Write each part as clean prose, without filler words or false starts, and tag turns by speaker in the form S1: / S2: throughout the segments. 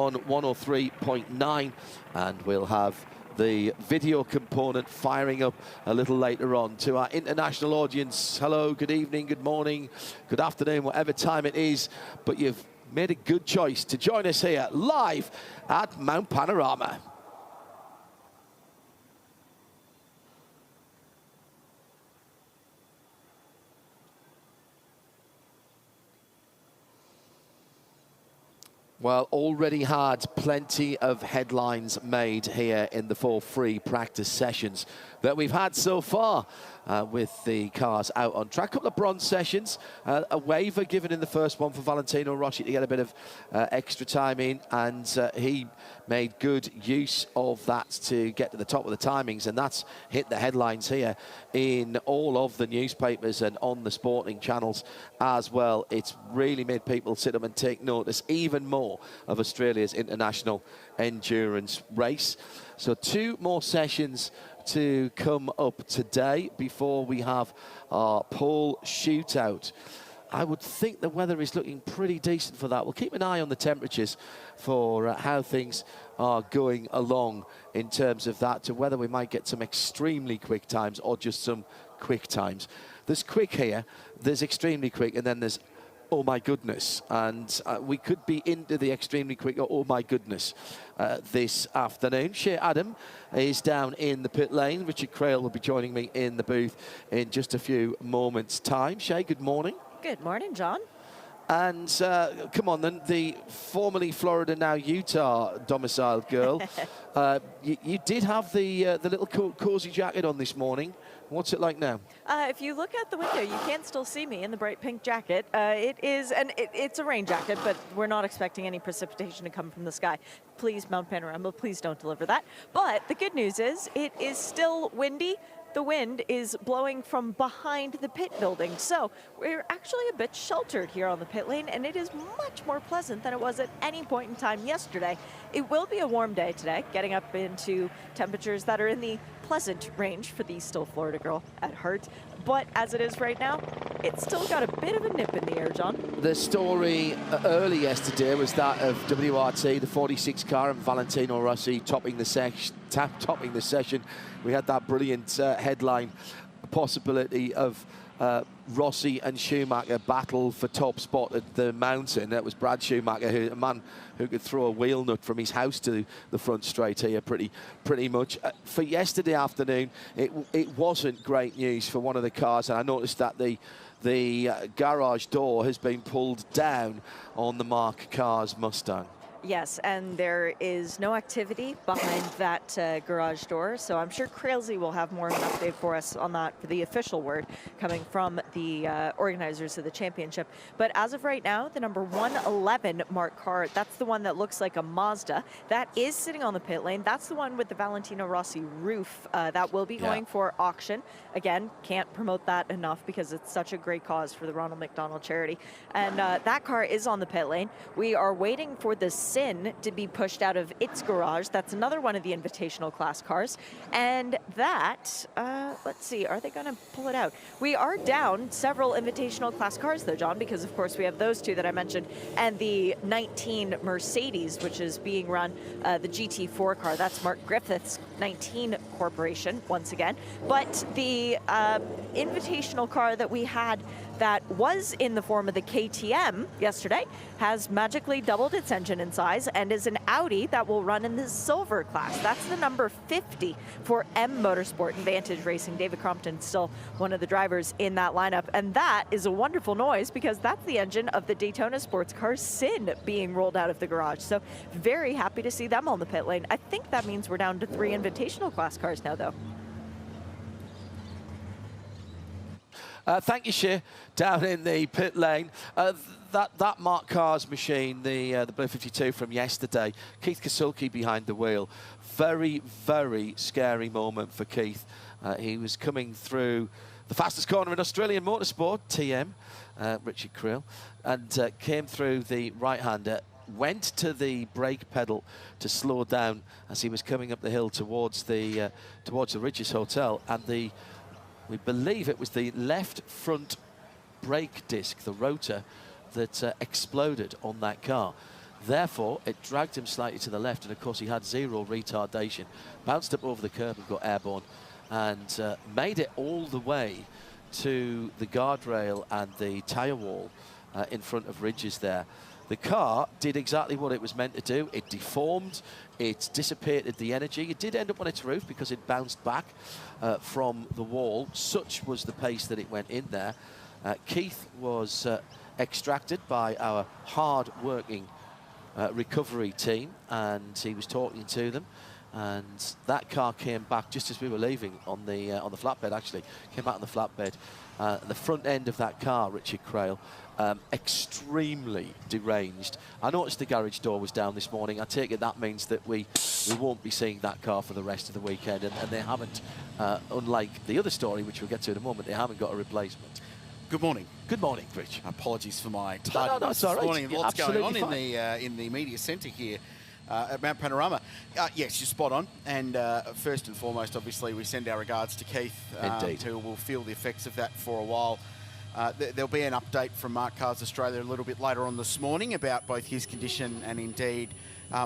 S1: on 103.9, and we'll have the video component firing up a little later on. To our international audience, hello, good evening, good morning, good afternoon, whatever time it is, but you've made a good choice to join us here live at Mount Panorama. Well, already had plenty of headlines made here in the 4 free practice sessions that we've had so far with the cars out on track. A couple of bronze sessions, a waiver given in the first one for Valentino Rossi to get a bit of extra time in, and he made good use of that to get to the top of the timings, and that's hit the headlines here in all of the newspapers and on the sporting channels as well. It's really made people sit up and take notice even more of Australia's international endurance race. So 2 more sessions to come up today before we have our pole shootout. I would think the weather is looking pretty decent for that. We'll keep an eye on the temperatures for how things are going along in terms of that, to whether we might get some extremely quick times or just some quick times. There's quick here, there's extremely quick, and then there's oh my goodness, and we could be into the extremely quick oh my goodness this afternoon. Shea Adam is down in the pit lane. Richard Crail will be joining me in the booth in just a few moments' time. Shea, good morning.
S2: Good morning, John.
S1: And come on then, the formerly Florida, now Utah domiciled girl. You did have the little cozy jacket on this morning. What's it like now?
S2: If you look out the window, you can still see me in the bright pink jacket. It's a rain jacket, but we're not expecting any precipitation to come from the sky. Please, Mount Panorama, please don't deliver that. But the good news is it is still windy. The wind is blowing from behind the pit building, so we're actually a bit sheltered here on the pit lane, and it is much more pleasant than it was at any point in time yesterday. It will be a warm day today, getting up into temperatures that are in the pleasant range for the still Florida girl at heart. But as it is right now, it's still got a bit of a nip in the air, John.
S1: The story early yesterday was that of WRT, the 46 car, and Valentino Rossi topping the session. We had that brilliant headline, possibility of Rossi and Schumacher battle for top spot at the mountain. That was Brad Schumacher, a man who could throw a wheel nut from his house to the front straight here pretty much. For yesterday afternoon, it wasn't great news for one of the cars, and I noticed that the garage door has been pulled down on the Mark Carr's Mustang.
S2: Yes, and there is no activity behind that garage door, so I'm sure Crailsy will have more of an update for us on that, for the official word coming from the organizers of the championship. But as of right now, the number 111 Mark Carr, that's the one that looks like a Mazda, that is sitting on the pit lane. That's the one with the Valentino Rossi roof that will be going for auction. Again, can't promote that enough because it's such a great cause for the Ronald McDonald charity. And that car is on the pit lane. We are waiting for the Sin to be pushed out of its garage. That's another one of the invitational class cars. And that, let's see, are they going to pull it out? We are down several invitational class cars though, John, because of course we have those 2 that I mentioned, and the 19 Mercedes, which is being run, the GT4 car. That's Mark Griffith's 19 Corporation, once again. But the invitational car that we had that was in the form of the KTM yesterday has magically doubled its engine in size and is an Audi that will run in the silver class. That's the number 50 for M Motorsport and Vantage Racing. David Crompton still one of the drivers in that lineup, and that is a wonderful noise because that's the engine of the Daytona sports car Sin being rolled out of the garage. So very happy to see them on the pit lane. I think that means we're down to 3 invitational class cars now though.
S1: Thank you, Shea, down in the pit lane. That Mark Carr's machine, the Blue 52 from yesterday, Keith Kasulke behind the wheel. Very, very scary moment for Keith. He was coming through the fastest corner in Australian motorsport, TM, Richard Crail, and came through the right-hander, went to the brake pedal to slow down as he was coming up the hill towards the Ridges Hotel, and we believe it was the left front brake disc, the rotor, that exploded on that car. Therefore, it dragged him slightly to the left, and of course he had zero retardation. Bounced up over the curb and got airborne, and made it all the way to the guardrail and the tyre wall in front of Ridges there. The car did exactly what it was meant to do. It deformed, it dissipated the energy. It did end up on its roof because it bounced back from the wall. Such was the pace that it went in there. Keith was extracted by our hard-working recovery team, and he was talking to them. And that car came back just as we were leaving on the flatbed. Actually, came back on the flatbed. The front end of that car, Richard Crail, extremely deranged. I noticed the garage door was down this morning. I take it that means that we won't be seeing that car for the rest of the weekend, and they haven't, unlike the other story, which we'll get to in a moment, they haven't got a replacement.
S3: Good morning.
S1: Good morning, Rich.
S3: Apologies for my
S1: it's
S3: tardiness
S1: all right.
S3: this morning. Lots going on
S1: Absolutely
S3: in the media centre here at Mount Panorama. Yes, you're spot on. And first and foremost, obviously, we send our regards to Keith, who will feel the effects of that for a while. There'll be an update from Mark Cars Australia a little bit later on this morning about both his condition and indeed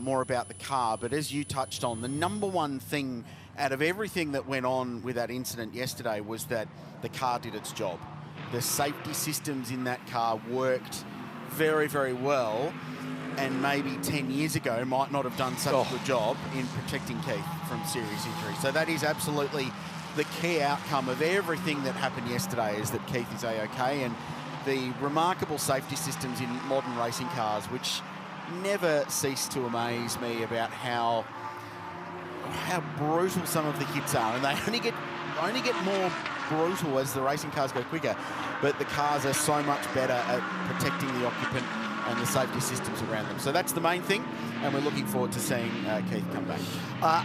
S3: more about the car. But as you touched on, the number one thing out of everything that went on with that incident yesterday was that the car did its job. The safety systems in that car worked very, very well, and maybe 10 years ago might not have done such a good job in protecting Keith from serious injury. So that is absolutely the key outcome of everything that happened yesterday, is that Keith is A-OK, and the remarkable safety systems in modern racing cars, which never cease to amaze me about how brutal some of the hits are, and they only get more brutal as the racing cars go quicker, but the cars are so much better at protecting the occupant and the safety systems around them. So that's the main thing, and we're looking forward to seeing Keith come back.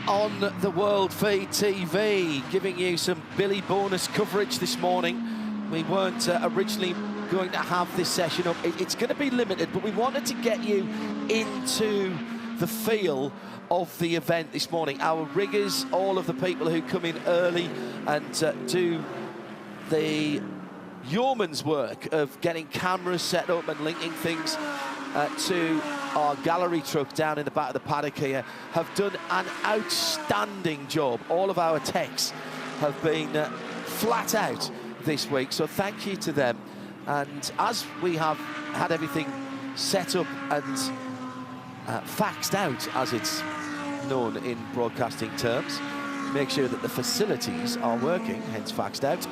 S1: On the World Feed TV, giving you some Billy bonus coverage this morning. We weren't originally going to have this session up. It's going to be limited, but we wanted to get you into the feel of the event this morning. Our riggers, all of the people who come in early and do the yeoman's work of getting cameras set up and linking things to our gallery truck down in the back of the paddock here, have done an outstanding job. All of our techs have been flat out this week, so thank you to them. And as we have had everything set up and faxed out, as it's known in broadcasting terms, make sure that the facilities are working, hence faxed out,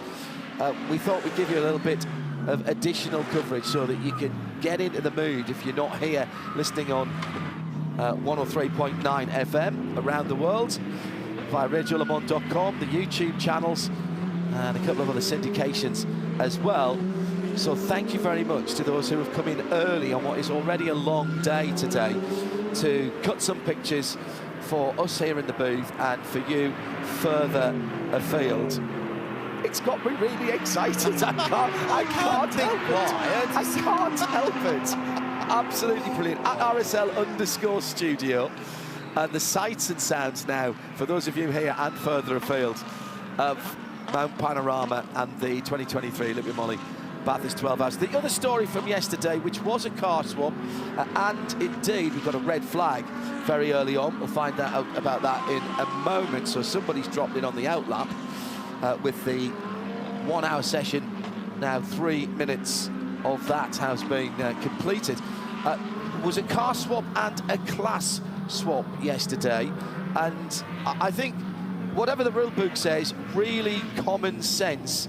S1: we thought we'd give you a little bit of additional coverage so that you can get into the mood if you're not here listening on 103.9 FM around the world, via radiolemans.com, the YouTube channels, and a couple of other syndications as well. So thank you very much to those who have come in early on what is already a long day today to cut some pictures for us here in the booth and for you further afield. It's got me really excited. I can't help it. Absolutely brilliant. At RSL_studio, and the sights and sounds now for those of you here and further afield of Mount Panorama and the 2023 Olympic Molly Bathurst 12 Hours. The other story from yesterday, which was a car swap, and indeed we've got a red flag very early on. We'll find out about that in a moment. So somebody's dropped in on the outlap with the 1 hour session. Now 3 minutes of that has been completed. Was a car swap and a class swap yesterday, and I think whatever the rule book says, really common sense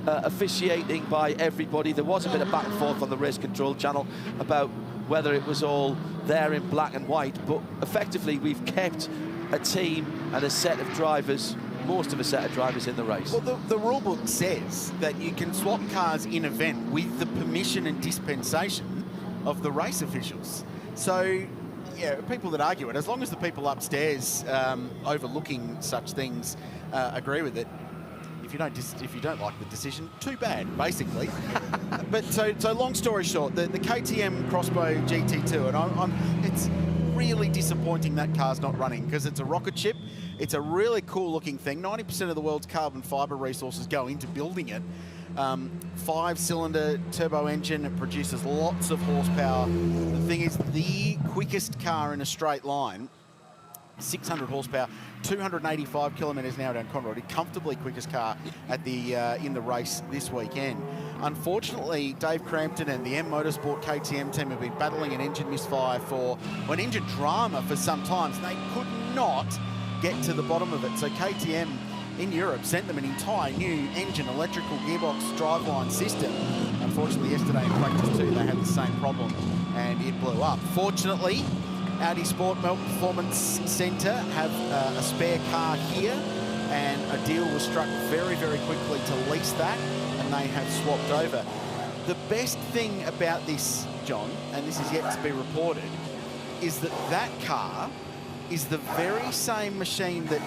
S1: officiating by everybody. There was a bit of back and forth on the race control channel about whether it was all there in black and white, but effectively we've kept a team and a set of drivers, most of a set of drivers in the race.
S3: Well, the rule book says that you can swap cars in event with the permission and dispensation of the race officials. So, yeah, people that argue it, as long as the people upstairs overlooking such things agree with it, if you don't like the decision, too bad, basically. But so long story short, the KTM Crossbow GT2, and it's really disappointing that car's not running because it's a rocket ship. It's a really cool looking thing. 90% of the world's carbon fibre resources go into building it. 5-cylinder turbo engine. It produces lots of horsepower. The thing is, the quickest car in a straight line, 600 horsepower, 285 kilometres an hour down Conrod, comfortably quickest car at the in the race this weekend. Unfortunately, Dave Crampton and the M Motorsport KTM team have been battling an engine misfire an engine drama for some time. So they could not get to the bottom of it. So KTM in Europe sent them an entire new engine, electrical gearbox, driveline system. Unfortunately, yesterday in practice 2, they had the same problem and it blew up. Fortunately, Audi Sport Melbourne Performance Centre have a spare car here, and a deal was struck very, very quickly to lease that, and they have swapped over. The best thing about this, John, and this is yet to be reported, is that that car is the very same machine that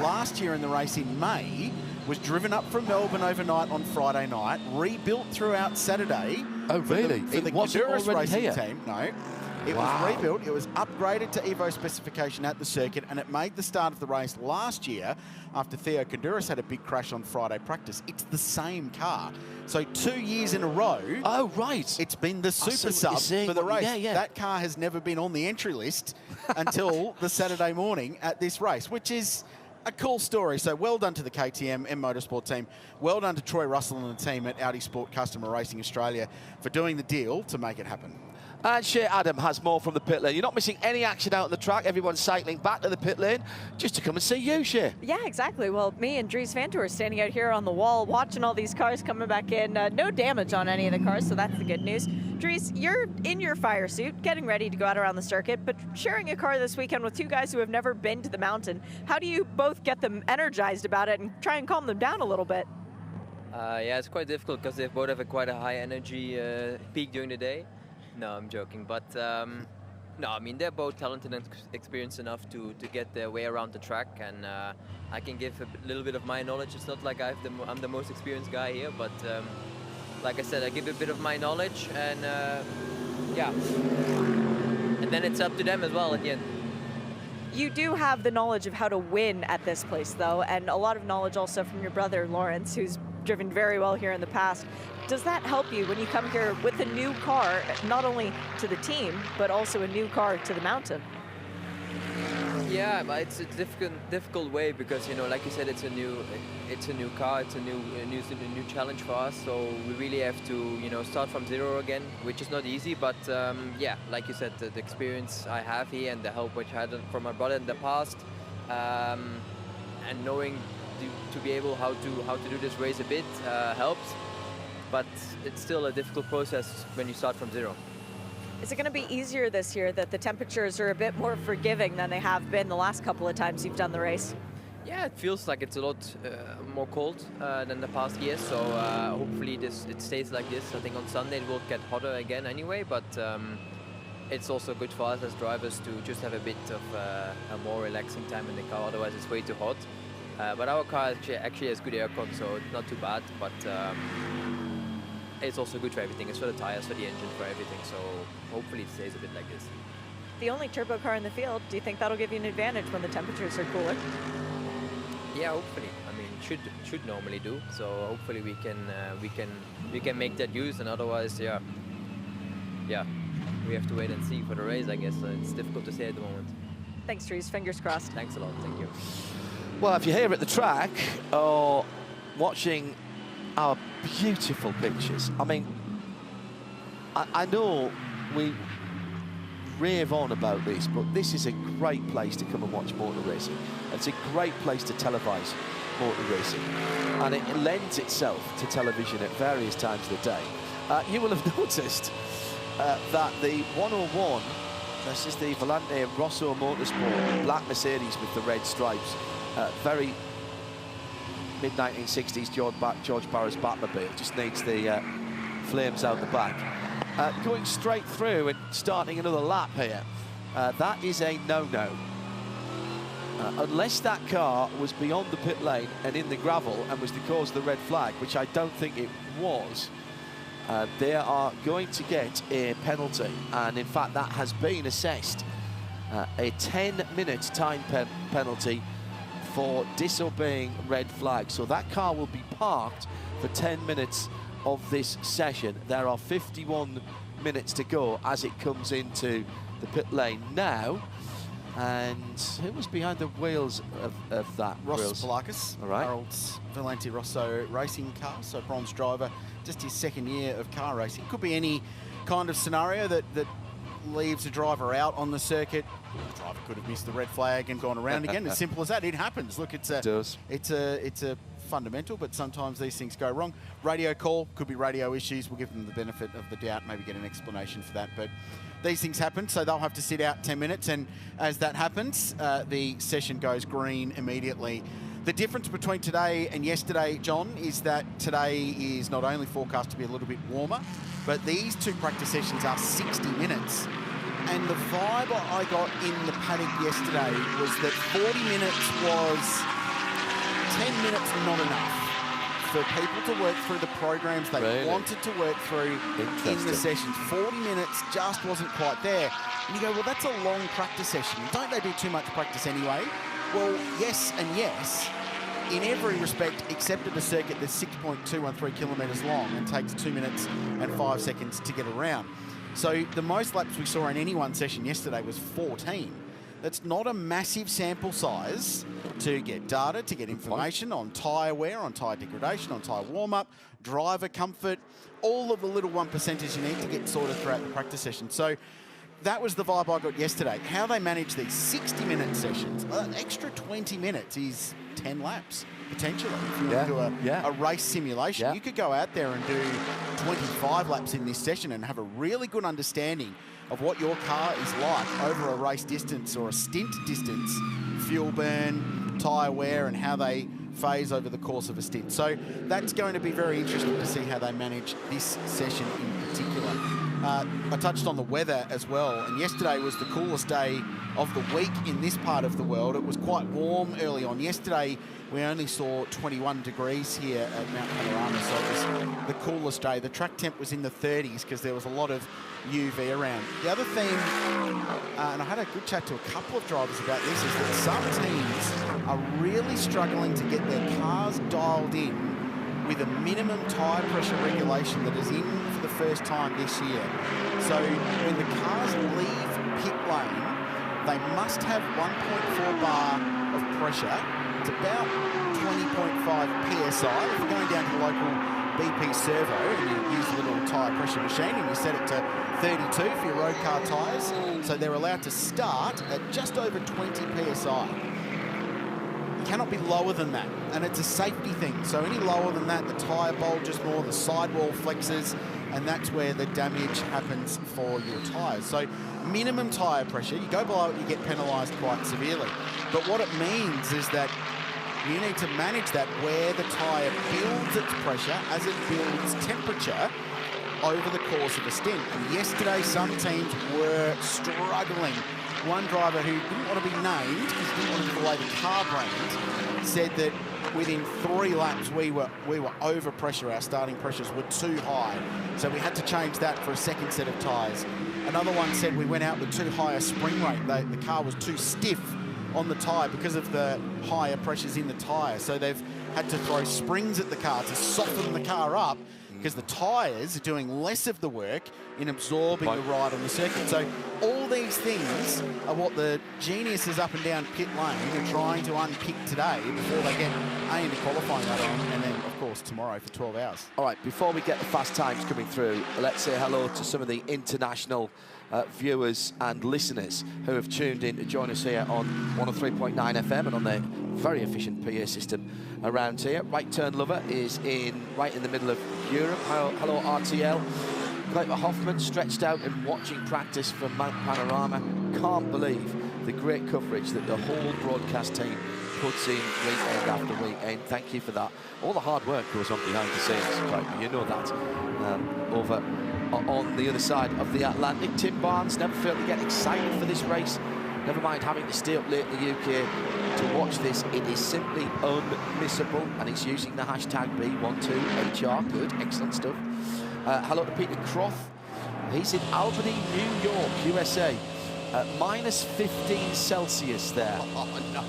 S3: last year in the race in May was driven up from Melbourne overnight on Friday night, rebuilt throughout Saturday.
S1: Oh, really?
S3: For the Honduras racing team. No. It was rebuilt, it was upgraded to Evo specification at the circuit, and it made the start of the race last year after Theo Honduras had a big crash on Friday practice. It's the same car. So 2 years in a row,
S1: oh, right,
S3: it's been the super sub for the race. That car has never been on the entry list until the Saturday morning at this race, which is a cool story. So well done to the KTM M Motorsport team. Well done to Troy Russell and the team at Audi Sport Customer Racing Australia for doing the deal to make it happen.
S1: And Shea Adam has more from the pit lane. You're not missing any action out on the track. Everyone's cycling back to the pit lane just to come and see you, Shea.
S2: Yeah, exactly. Well, me and Dries Van Toor are standing out here on the wall watching all these cars coming back in. No damage on any of the cars, so that's the good news. Dries, you're in your fire suit, getting ready to go out around the circuit, but sharing a car this weekend with two guys who have never been to the mountain. How do you both get them energized about it and try and calm them down a little bit?
S4: Yeah, it's quite difficult because they both have quite a high energy peak during the day. No, I'm joking, but no, I mean, they're both talented and experienced enough to get their way around the track, and I can give a little bit of my knowledge. It's not like I'm the most experienced guy here, but like I said, I give a bit of my knowledge, and yeah, and then it's up to them as well at the end.
S2: You do have the knowledge of how to win at this place, though, and a lot of knowledge also from your brother, Lawrence, who's driven very well here in the past. Does that help you when you come here with a new car, not only to the team, but also a new car to the mountain?
S4: Yeah, but it's a difficult way because, you know, like you said, it's a new car, it's a new challenge for us. So we really have to, you know, start from zero again, which is not easy. But yeah, like you said, the experience I have here and the help which I had from my brother in the past, and knowing to be able how to do this race a bit helps. But it's still a difficult process when you start from zero.
S2: Is it going to be easier this year that the temperatures are a bit more forgiving than they have been the last couple of times you've done the race?
S4: Yeah, it feels like it's a lot more cold than the past years, so hopefully it stays like this. I think on Sunday it will get hotter again anyway, but it's also good for us as drivers to just have a bit of a more relaxing time in the car, otherwise it's way too hot. But our car actually has good aircon, so it's not too bad, but it's also good for everything. It's for the tires, for the engine, for everything, so hopefully it stays a bit like this.
S2: The only turbo car in the field, do you think that'll give you an advantage when the temperatures are cooler?
S4: Yeah, hopefully. I mean, should normally do. So hopefully we can make that use, and otherwise, yeah, we have to wait and see for the race, I guess. It's difficult to say at the moment.
S2: Thanks, Dries. Fingers crossed.
S4: Thanks a lot. Thank you.
S1: Well, if you're here at the track or watching our beautiful pictures, I mean, I know we rave on about this, but this is a great place to come and watch motor racing. It's a great place to televise motor racing, and it lends itself to television at various times of the day. You will have noticed that the 101, this is the Volante SRO Motorsport black Mercedes with the red stripes, very mid-1960s George Barras Batmobile, just needs the flames out the back. Going straight through and starting another lap here, that is a no-no. Unless that car was beyond the pit lane and in the gravel and was the cause of the red flag, which I don't think it was, they are going to get a penalty, and in fact that has been assessed. A 10-minute time penalty for disobeying red flag. So that car will be parked for 10 minutes of this session. There are 51 minutes to go as it comes into the pit lane now. And who was behind the wheels of that?
S3: Ross Polakis,
S1: all right.
S3: Harold's Valente Rosso racing car, so bronze driver, just his second year of car racing. Could be any kind of scenario that leaves a driver out on the circuit. The driver could have missed the red flag and gone around again. As simple as that. It happens. Look, it's a fundamental, but sometimes these things go wrong. Radio call, could be radio issues. We'll give them the benefit of the doubt, maybe get an explanation for that. But these things happen, so they'll have to sit out 10 minutes. And as that happens, the session goes green immediately. The difference between today and yesterday, John, is that today is not only forecast to be a little bit warmer, but these two practice sessions are 60 minutes. And the vibe I got in the paddock yesterday was that 40 minutes was 10 minutes not enough for people to work through the programs they wanted to work through in the sessions. 40 minutes just wasn't quite there. And you go, well, that's a long practice session. Don't they do too much practice anyway? Well, yes and yes, in every respect, except at a circuit that's 6.213 kilometres long and takes 2 minutes and 5 seconds to get around. So the most laps we saw in any one session yesterday was 14. That's not a massive sample size to get data, to get information on tyre wear, on tyre degradation, on tyre warm-up, driver comfort, all of the little 1%ers you need to get sorted throughout the practice session. So that was the vibe I got yesterday. How they manage these 60-minute sessions, an extra 20 minutes is 10 laps, potentially. If you want to do a race simulation, you could go out there and do 25 laps in this session and have a really good understanding of what your car is like over a race distance or a stint distance, fuel burn, tyre wear, and how they phase over the course of a stint. So that's going to be very interesting to see how they manage this session in particular. I touched on the weather as well, and yesterday was the coolest day of the week in this part of the world. It was quite warm early on. Yesterday, we only saw 21 degrees here at Mount Panorama, so it was the coolest day. The track temp was in the 30s because there was a lot of UV around. The other thing, and I had a good chat to a couple of drivers about this, is that some teams are really struggling to get their cars dialed in with a minimum tyre pressure regulation that is in for the first time this year. So when the cars leave pit lane, they must have 1.4 bar of pressure. It's about 20.5 PSI. If you're going down to the local BP servo and you use the little tyre pressure machine and you set it to 32 for your road car tyres, so they're allowed to start at just over 20 PSI. Cannot be lower than that, and it's a safety thing. So any lower than that, the tyre bulges more, the sidewall flexes, and that's where the damage happens for your tyres. So minimum tyre pressure, you go below it, you get penalised quite severely. But what it means is that you need to manage that where the tyre builds its pressure as it builds temperature over the course of a stint. And yesterday, some teams were struggling. One driver who didn't want to be named because he didn't want to give away the car brand said that within 3 laps we were over pressure. Our starting pressures were too high, so we had to change that for a second set of tyres. Another one said we went out with too high a spring rate. The car was too stiff on the tyre because of the higher pressures in the tyre, so they've had to throw springs at the car to soften the car up, because the tyres are doing less of the work in absorbing the ride on the circuit. So all these things are what the geniuses up and down pit lane are trying to unpick today before they get into qualifying later on, and then, of course, tomorrow for 12 hours.
S1: All right, before we get the fast times coming through, let's say hello to some of the international viewers and listeners who have tuned in to join us here on 103.9 FM and on the very efficient PA system around here. Right Turn Lover is right in the middle of Europe. Hello RTL. Clayton Hoffman stretched out and watching practice from Mount Panorama. Can't believe the great coverage that the whole broadcast team puts in weekend after weekend. Thank you for that. All the hard work goes on behind the scenes, Clayton. You know that. Over on the other side of the Atlantic, Tim Barnes never failed to get excited for this race. Never mind having to stay up late in the UK to watch this. It is simply unmissable, and it's using the hashtag B12HR. Good, excellent stuff. Hello to Peter Croth. He's in Albany, New York, USA. Minus 15 Celsius there.
S3: Oh, no,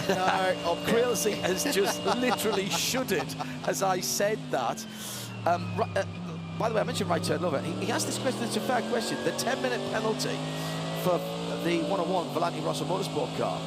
S3: No.
S1: Crailsey has just literally shuddered as I said that. By the way, I mentioned right turn over. He asked this question, it's a fair question. The 10-minute penalty for the 101 Valenti Rosso Motorsport car,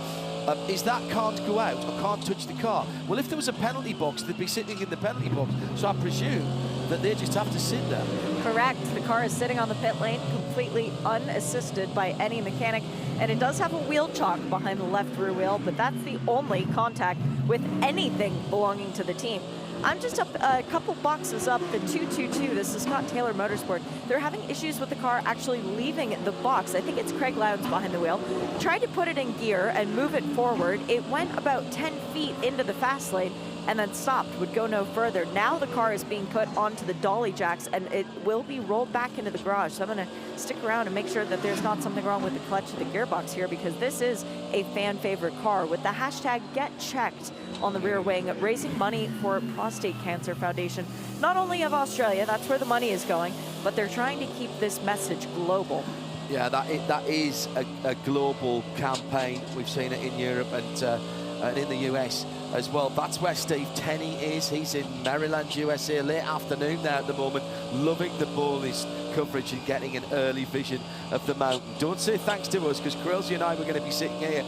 S1: is that can't go out or can't touch the car. Well, if there was a penalty box, they'd be sitting in the penalty box. So I presume that they just have to sit there.
S2: Correct. The car is sitting on the pit lane, completely unassisted by any mechanic. And it does have a wheel chock behind the left rear wheel, but that's the only contact with anything belonging to the team. I'm just up a couple boxes up, the 222. This is Scott Taylor Motorsport. They're having issues with the car actually leaving the box. I think it's Craig Lowndes behind the wheel. Tried to put it in gear and move it forward. It went about 10 feet into the fast lane and then stopped, would go no further. Now the car is being put onto the dolly jacks and it will be rolled back into the garage. So I'm gonna stick around and make sure that there's not something wrong with the clutch or the gearbox here, because this is a fan favorite car with the hashtag #GetChecked on the rear wing, raising money for Prostate Cancer Foundation, not only of Australia, that's where the money is going, but they're trying to keep this message global.
S1: Yeah, that is a global campaign. We've seen it in Europe and in the US as well. That's where Steve Tenney is. He's in Maryland, USA, late afternoon there at the moment, loving the bonus coverage and getting an early vision of the mountain. Don't say thanks to us, because Crailsey and I were going to be sitting here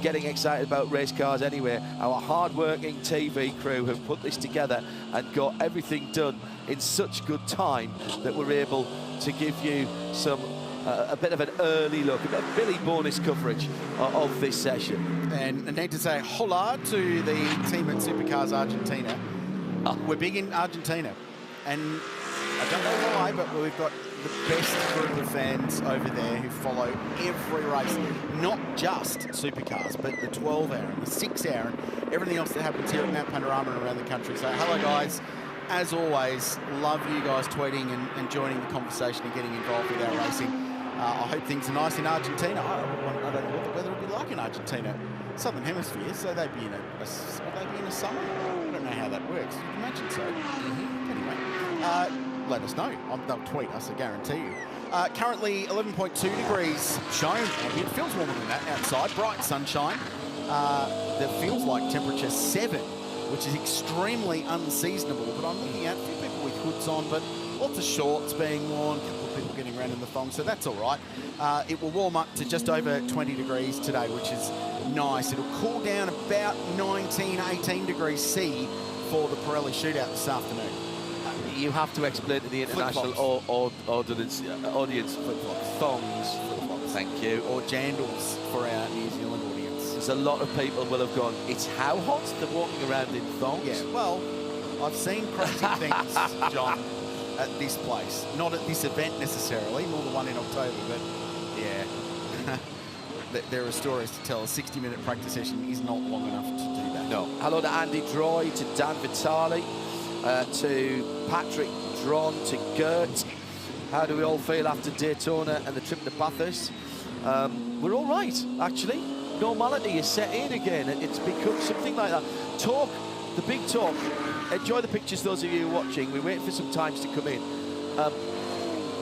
S1: getting excited about race cars anyway. Our hard-working TV crew have put this together and got everything done in such good time that we're able to give you some a bit of an early look, a bit of Billy bonus coverage of this session.
S3: And I need to say hola to the team at Supercars Argentina. We're big in Argentina, and I don't know why, but we've got the best group of fans over there who follow every race, not just Supercars, but the 12-hour and the 6-hour and everything else that happens here at Mount Panorama and around the country. So hello guys, as always, love you guys tweeting and joining the conversation and getting involved with our racing. I hope things are nice in Argentina. I don't know what the weather will be like in Argentina. Southern Hemisphere, so they'd be in a summer? I don't know how that works. You'd imagine so. Anyway, let us know. They'll tweet us, I guarantee you. Currently 11.2 degrees shown. It feels warmer than that outside. Bright sunshine. That feels like temperature 7, which is extremely unseasonable. But I'm looking at a few people with hoods on, but lots of shorts being worn. People getting around in the thong, so that's all right. It will warm up to just over 20 degrees today, which is nice. It'll cool down about 19, 18 degrees C for the Pirelli shootout this afternoon.
S1: You have to explain to the international audience
S3: flip-flops.
S1: Thongs.
S3: Flip-flops.
S1: Thank you.
S3: Or jandals for our New Zealand audience.
S1: There's a lot of people will have gone, it's how hot they're walking around in thongs?
S3: Yeah, well, I've seen crazy things, John, at this place. Not at this event necessarily, nor the one in October, but yeah. There are stories to tell. A 60-minute practice session is not long enough to do that.
S1: No. Hello to Andy Droy, to Dan Vitale, to Patrick Dron, to Gert. How do we all feel after Daytona and the trip to Bathurst? We're all right, actually. Normality is set in again. It's become something like that. Talk, the big talk. Enjoy the pictures, those of you watching. We're waiting for some times to come in.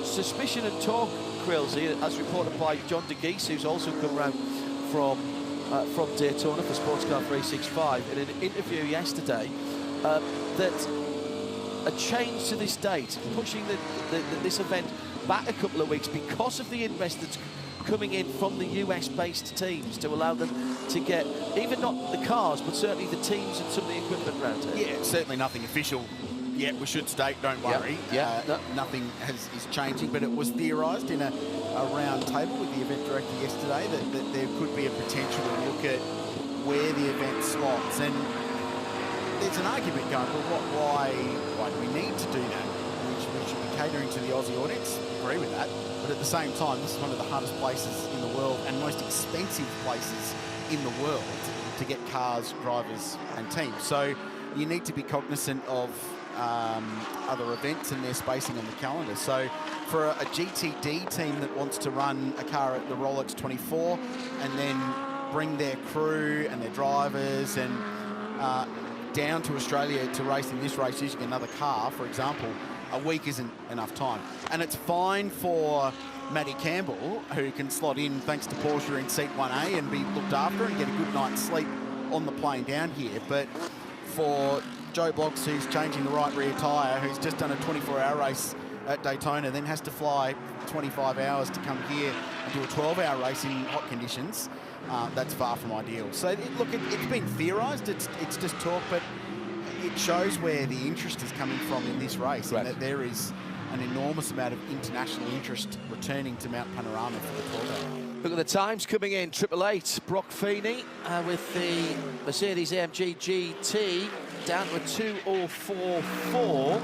S1: Suspicion and talk, Crailsey, as reported by John DeGeese, who's also come around from Daytona for Sports Car 365, in an interview yesterday, that a change to this date, pushing this event back a couple of weeks because of the interest that's coming in from the US-based teams to allow them to get, even not the cars, but certainly the teams and some of the equipment around here.
S3: Yeah, certainly nothing official yet, we should state, don't worry.
S1: Yeah.
S3: Nothing is changing, but it was theorised in a round table with the event director yesterday that there could be a potential to look at where the event slots. And there's an argument going, well, why do we need to do that? We should be catering to the Aussie audience. Agree with that. But at the same time, this is one of the hardest places in the world and most expensive places in the world to get cars, drivers and teams. So you need to be cognizant of other events and their spacing on the calendar. So for a GTD team that wants to run a car at the Rolex 24 and then bring their crew and their drivers and down to Australia to race in this race using another car, for example, a week isn't enough time. And it's fine for Matty Campbell, who can slot in thanks to Porsche in seat 1A and be looked after and get a good night's sleep on the plane down here, but for Joe Bloggs, who's changing the right rear tyre, who's just done a 24-hour race at Daytona, then has to fly 25 hours to come here and do a 12-hour race in hot conditions, that's far from ideal. So, look, it's been theorised, it's just talk, but it shows where the interest is coming from in this race, and that there is an enormous amount of international interest returning to Mount Panorama for the 12-hour.
S1: Look at the times coming in. 888, Brock Feeney with the Mercedes AMG GT down to a 2:04.4.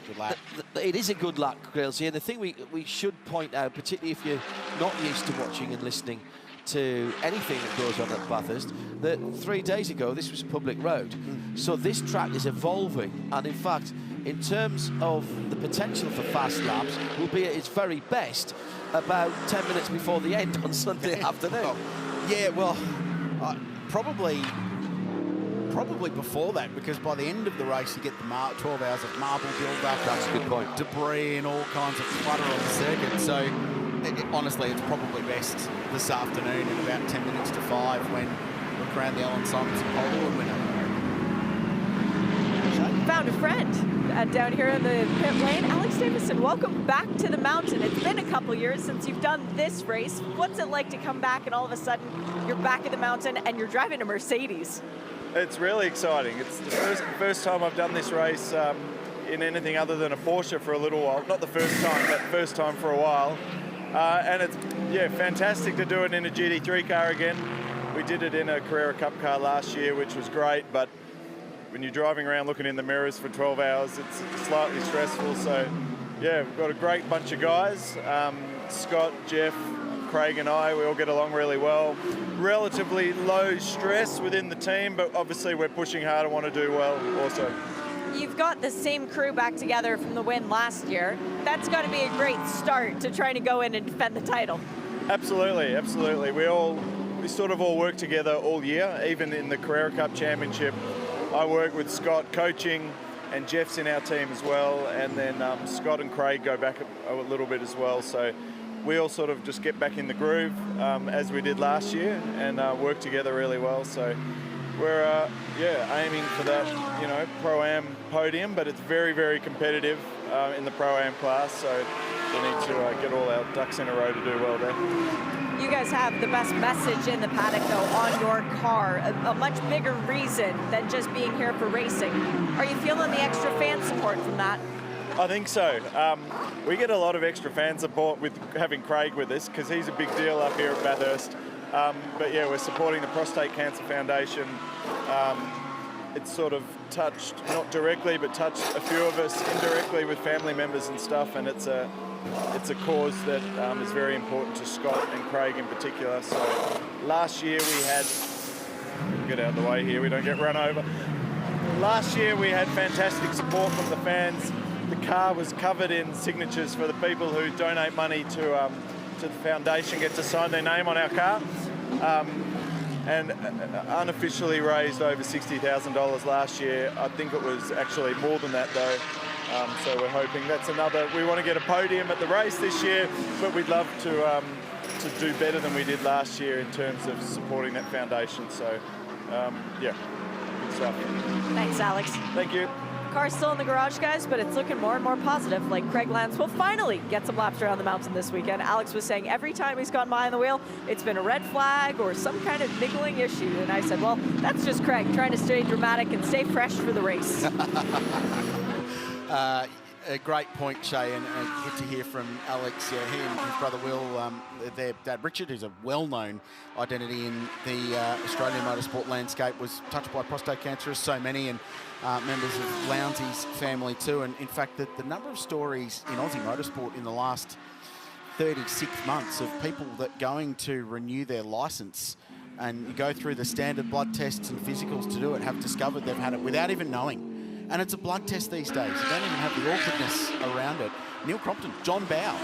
S3: Good luck.
S1: It is a good luck, Grailsy, and the thing we should point out, particularly if you're not used to watching and listening to anything that goes on at Bathurst, that 3 days ago this was a public road. So this track is evolving, and in fact, in terms of the potential for fast laps, will be at its very best about 10 minutes before the end on Sunday afternoon.
S3: Yeah, well, probably before that, because by the end of the race you get the 12 hours of marble build-up.
S1: That's a good point.
S3: Debris and all kinds of clutter on the circuit. So, honestly, it's probably best this afternoon at about 10 minutes to 5 when we crown the Alan Simonson Pole Award winner.
S2: Found a friend down here in the pit lane. Alex Davison, welcome back to the mountain. It's been a couple years since you've done this race. What's it like to come back and all of a sudden you're back at the mountain and you're driving a Mercedes?
S5: It's really exciting. It's the first time I've done this race in anything other than a Porsche for a little while. Not the first time, but first time for a while. And it's, fantastic to do it in a GT3 car again. We did it in a Carrera Cup car last year, which was great, but when you're driving around looking in the mirrors for 12 hours, it's slightly stressful. So, we've got a great bunch of guys. Scott, Jeff, Craig and I, we all get along really well. Relatively low stress within the team, but obviously we're pushing hard and want to do well also.
S2: You've got the same crew back together from the win last year. That's got to be a great start to trying to go in and defend the title.
S5: Absolutely, absolutely. We sort of all work together all year, even in the Carrera Cup Championship. I work with Scott coaching, and Jeff's in our team as well, and then Scott and Craig go back a little bit as well. So we all sort of just get back in the groove as we did last year and work together really well. So we're aiming for that, Pro-Am podium, but it's very, very competitive in the Pro-Am class. So we need to get all our ducks in a row to do well there.
S2: You guys have the best message in the paddock, though, on your car. A much bigger reason than just being here for racing. Are you feeling the extra fan support from that?
S5: I think so. We get a lot of extra fan support with having Craig with us because he's a big deal up here at Bathurst. But we're supporting the Prostate Cancer Foundation. It's sort of touched, not directly, but touched a few of us indirectly with family members and stuff, and it's a cause that is very important to Scott and Craig in particular. So last year we had, get out of the way here, we don't get run over. Last year we had fantastic support from the fans. The car was covered in signatures for the people who donate money to the foundation, get to sign their name on our car. And unofficially raised over $60,000 last year. I think it was actually more than that though. So we're hoping that's another, we want to get a podium at the race this year, but we'd love to do better than we did last year in terms of supporting that foundation. So good stuff.
S2: Thanks, Alex.
S5: Thank you.
S2: Car's still in the garage, guys, but it's looking more and more positive. Like Craig Lance will finally get some laps around the mountain this weekend. Alex was saying every time he's gone by on the wheel, it's been a red flag or some kind of niggling issue. And I said, well, that's just Craig trying to stay dramatic and stay fresh for the race.
S3: A great point, Shay, and good to hear from Alex. He and his brother Will, their dad Richard, who's a well-known identity in the Australian motorsport landscape, was touched by prostate cancer, as so many, and members of Lowney's family too. And in fact, the number of stories in Aussie motorsport in the last 36 months of people that going to renew their licence and go through the standard blood tests and physicals to do it have discovered they've had it without even knowing. And it's a blood test these days. You don't even have the awkwardness around it. Neil Crompton, John Bow,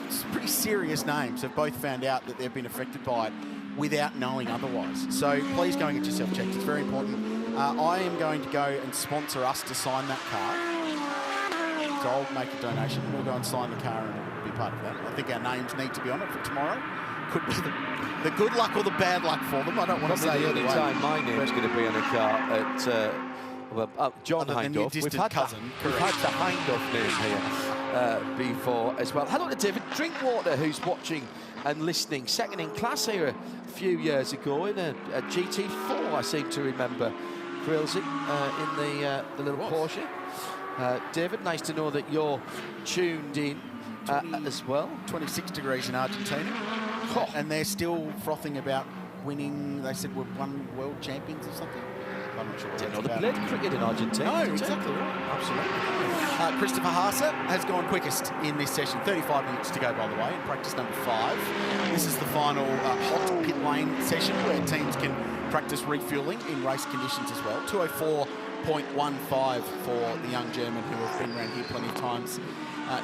S3: some pretty serious names have both found out that they've been affected by it without knowing otherwise. So please go and get yourself checked. It's very important. I am going to go and sponsor us to sign that car. So I'll make a donation. We'll go and sign the car and be part of that. I think our names need to be on it for tomorrow. could be the good luck or the bad luck for them. I don't want to say
S1: the only
S3: either way.
S1: time my name's going to be on a car at John
S3: Other than your
S1: Hindorf.
S3: distant cousin.
S1: We've had the Hindorf name here before as well. Hello to David Drinkwater, who's watching and listening. Second in class here a few years ago in a GT4, I seem to remember. Crailsy in the little Porsche. David, nice to know that you're tuned in as well.
S3: 26 degrees in Argentina.
S1: Oh.
S3: And they're still frothing about winning. They said we're one world champions or something. I'm not sure what
S1: Didn't
S3: that's
S1: know
S3: about.
S1: they played cricket in Argentina.
S3: No,
S1: did they?
S3: exactly right. Absolutely. Christopher Haase has gone quickest in this session. 35 minutes to go, by the way, in practice number 5. This is the final hot pit lane session where teams can practice refueling in race conditions as well. 204.15 for the young German who have been around here plenty of times.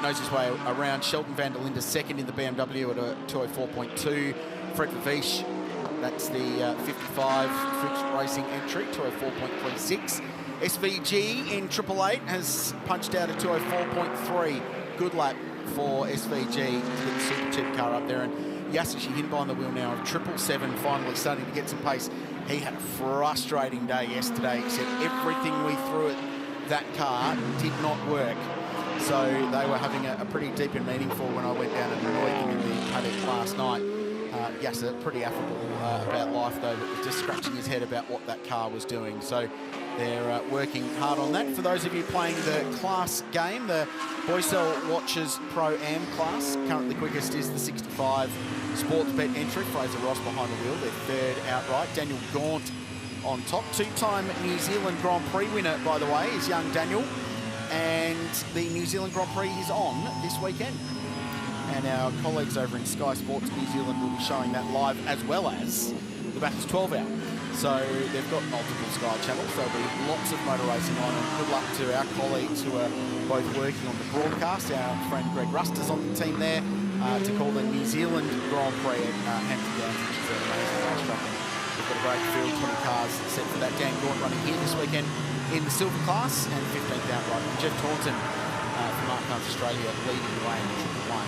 S3: Knows his way around. Sheldon van der Linde second in the BMW at a 204.2. Fred Vervisch, that's the 55 Fuchs Racing entry, 204.36. SVG in Triple Eight has punched out a 204.3. Good lap for SVG to get the super cheap car up there. And Yasushi Hinba on the wheel now of 777, finally starting to get some pace. He had a frustrating day yesterday. He said everything we threw at that car did not work. So they were having a pretty deep and meaningful when I went down and annoyed him in the paddock last night. Yasa, pretty affable about life though, but was just scratching his head about what that car was doing. So they're working hard on that. For those of you playing the class game, the Boycell Watches Pro-Am class, currently quickest is the 65 Sports Bet entry. Fraser Ross behind the wheel, their third outright. Daniel Gaunt on top. Two-time New Zealand Grand Prix winner, by the way, is young Daniel. And the New Zealand Grand Prix is on this weekend. And our colleagues over in Sky Sports New Zealand will be showing that live, as well as the Bathurst 12 Hour. So they've got multiple Sky channels. There'll be lots of motor racing on, and good luck to our colleagues who are both working on the broadcast. Our friend Greg Rust is on the team there to call the New Zealand Grand Prix at Hampton Downs, which is an amazing racetrack. We've got a great field, 20 cars set for that. Dan Gaunt running here this weekend in the silver class, and 15th outright. Jeff Taunton from Mark Cars Australia leading the way in the Triple One.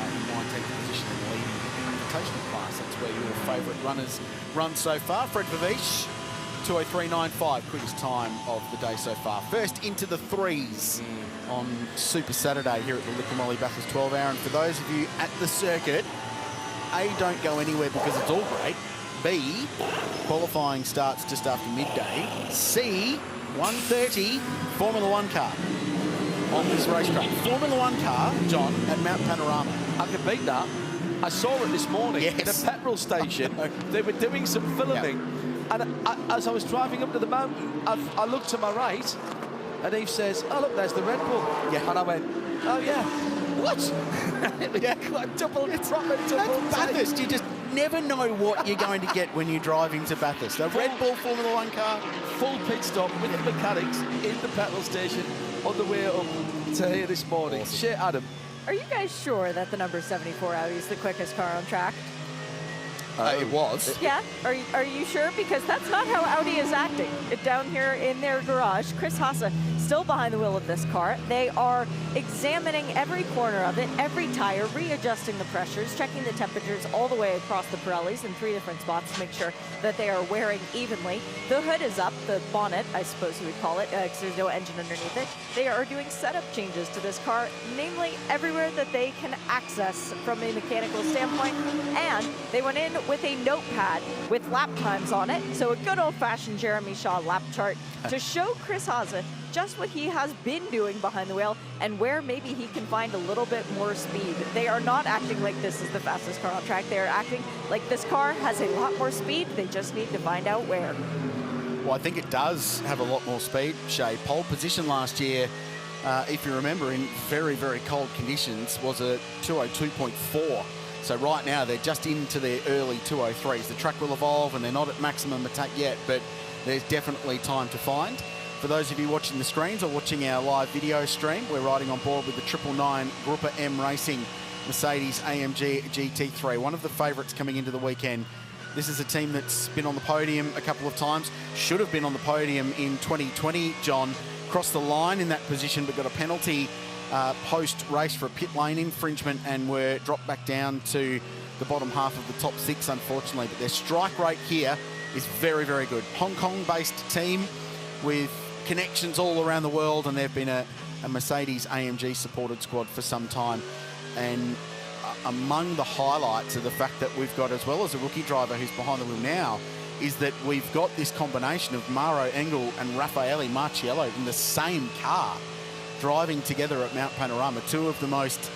S3: In 19th position in the leading invitational class. That's where your favourite runners run so far. Fred Vervisch, 203.95, quickest time of the day so far. First into the threes on Super Saturday here at the Liquimolly Bathurst 12 Hour. And for those of you at the circuit, A, don't go anywhere because it's all great. B, qualifying starts just after midday. C, 1:30 Formula One car on this racetrack. Formula One car, John, at Mount Panorama.
S1: I can beat that. I saw it this morning
S3: Yes.
S1: in a petrol station. They were doing some filming.
S3: Yep.
S1: And as I was driving up to the mountain, I looked to my right, and Eve says, oh, look, there's the Red Bull.
S3: Yeah.
S1: And I went, oh, yeah. What?
S3: Yeah.
S1: Double.
S3: That's Bathurst. You just never know what you're going to get when you drive into Bathurst. A Red Bull Formula One car.
S1: Full pit stop with the mechanics in the petrol station on the way up to here this morning.
S3: Awesome.
S1: Shit, Adam.
S2: Are you guys sure that the number 74 Audi is the quickest car on track?
S3: It was.
S2: Yeah? Are you sure? Because that's not how Audi is acting. Down here in their garage, Chris Haase still behind the wheel of this car. They are examining every corner of it, every tire, readjusting the pressures, checking the temperatures all the way across the Pirellis in 3 different spots to make sure that they are wearing evenly. The hood is up, the bonnet, I suppose you would call it, because there's no engine underneath it. They are doing setup changes to this car, namely everywhere that they can access from a mechanical standpoint. And they went in with a notepad with lap times on it. So a good old-fashioned Jeremy Shaw lap chart to show Chris Haase just what he has been doing behind the wheel and where maybe he can find a little bit more speed. They are not acting like this is the fastest car on track. They are acting like this car has a lot more speed. They just need to find out where.
S3: Well, I think it does have a lot more speed, Shay. Pole position last year, if you remember, in very, very cold conditions, was a 202.4. So right now, they're just into their early 203s. The track will evolve, and they're not at maximum attack yet, but there's definitely time to find. For those of you watching the screens or watching our live video stream, we're riding on board with the 999 Grupper M Racing Mercedes AMG GT3, one of the favourites coming into the weekend. This is a team that's been on the podium a couple of times, should have been on the podium in 2020, John. Crossed the line in that position, but got a penalty post-race for a pit lane infringement and were dropped back down to the bottom half of the top 6, unfortunately. But their strike rate here is very, very good. Hong Kong-based team with connections all around the world, and they've been a Mercedes AMG supported squad for some time. And among the highlights of the fact that we've got, as well as a rookie driver who's behind the wheel now, is that we've got this combination of Mauro Engel and Raffaele Marciello in the same car, driving together at Mount Panorama, two of the most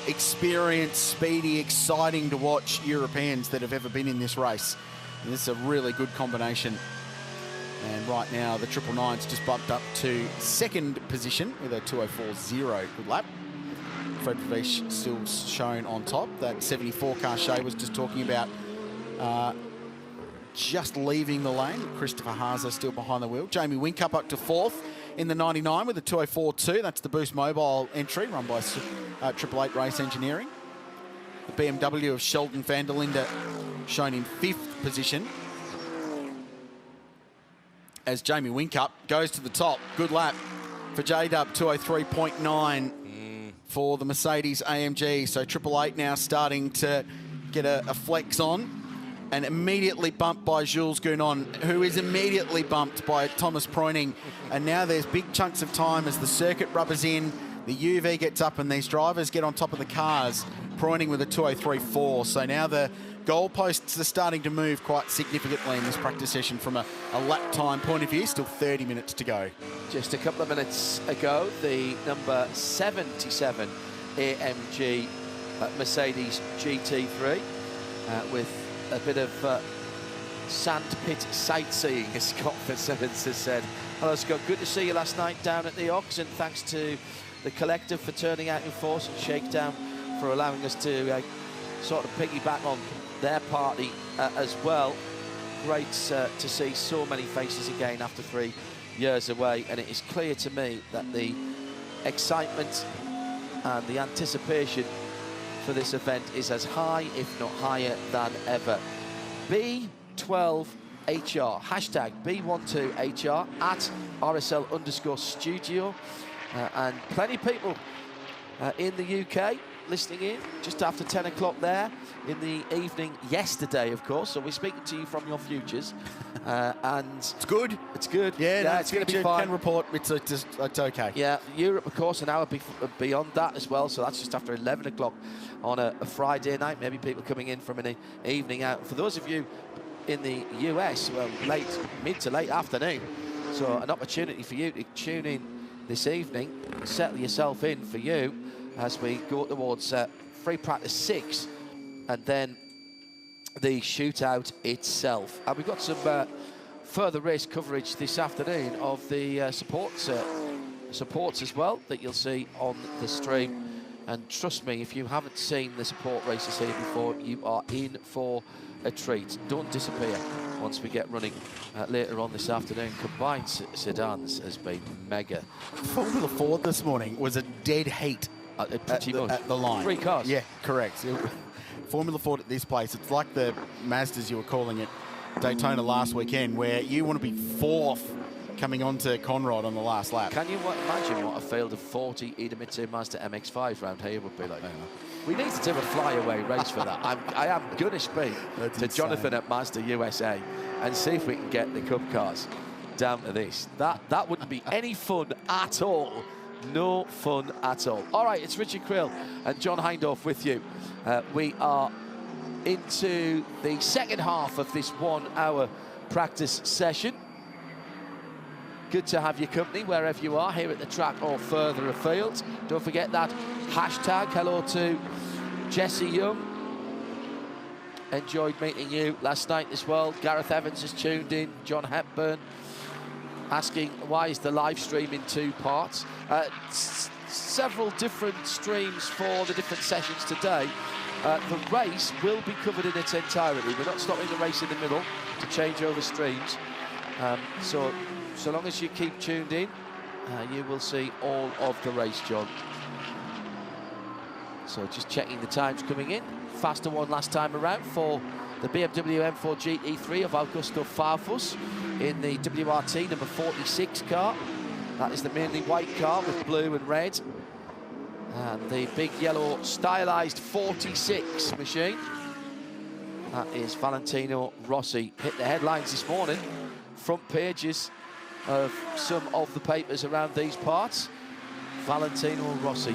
S3: experienced, speedy, exciting to watch Europeans that have ever been in this race. And this is a really good combination. And right now, the 999's just bumped up to second position with a 2:04.0. Good lap. Fred Vish still shown on top. That 74 car Shea was just talking about just leaving the lane. Christopher Haase still behind the wheel. Jamie Whincup up to fourth in the 99 with a 2:04.2. That's the Boost Mobile entry run by 888 Race Engineering. The BMW of Sheldon van der Linde shown in fifth position, as Jamie Whincup goes to the top. Good lap for J-Dub, 2:03.9 for the Mercedes AMG. So 888 now starting to get a flex on, and immediately bumped by Jules Gounon, who is immediately bumped by Thomas Preuning. And now there's big chunks of time as the circuit rubbers in, the UV gets up, and these drivers get on top of the cars. Preuning with a 2:03.4. So now the goalposts are starting to move quite significantly in this practice session from a lap time point of view. Still 30 minutes to go.
S1: Just a couple of minutes ago, the number 77 AMG Mercedes GT3 with a bit of sandpit sightseeing, as Scott Fitzsimmons has said. Hello, Scott. Good to see you last night down at the Ox, and thanks to the collective for turning out in force, and Shakedown for allowing us to sort of piggyback on their party as well. Great to see so many faces again after 3 years away, and it is clear to me that the excitement and the anticipation for this event is as high, if not higher, than ever. B12HR, hashtag B12HR at RSL_studio, and plenty of people in the UK listening in just after 10 o'clock there in the evening yesterday, of course. So we're speaking to you from your futures, and
S3: it's good.
S1: It's good.
S3: Yeah, no,
S1: it's going to be fine.
S3: Can report it's okay.
S1: Yeah, Europe, of course, an hour beyond that as well. So that's just after 11 o'clock on a Friday night. Maybe people coming in from an evening out. For those of you in the US, well, mid to late afternoon. So an opportunity for you to tune in this evening, settle yourself in for you as we go towards free practice 6 and then the shootout itself. And we've got some further race coverage this afternoon of the supports as well that you'll see on the stream. And trust me, if you haven't seen the support races here before, you are in for a treat. Don't disappear once we get running later on this afternoon. Combined sedans has been mega.
S3: Formula Ford this morning was a dead heat at the line.
S1: 3 cars.
S3: Yeah, correct. Formula Ford at this place, it's like the Mazdas you were calling it Daytona last weekend, where you want to be fourth coming onto Conrad on the last lap.
S1: Can you imagine what a field of 40 Idemitsu Mazda MX-5s round here would be like? We need to do a flyaway race for that. I am going to speak to Jonathan at Mazda USA and see if we can get the Cup cars down to this. That wouldn't be any fun at all. No fun at all. All right, it's Richard Krill and John Hindorf with you. We are into the second half of this 1 hour practice session. Good to have your company wherever you are, here at the track or further afield. Don't forget that hashtag. Hello to Jesse Young. Enjoyed meeting you last night as well. Gareth Evans has tuned in. John Hepburn asking why is the live stream in 2 parts. Several different streams for the different sessions today. The race will be covered in its entirety. We're not stopping the race in the middle to change over streams. So long as you keep tuned in, you will see all of the race, John. So just checking the times coming in. Faster one last time around for the BMW M4 GT3 of Augusto Farfus in the WRT number 46 car. That is the mainly white car with blue and red. And the big yellow stylised 46 machine That is Valentino Rossi. Hit the headlines this morning. Front pages of some of the papers around these parts. Valentino Rossi.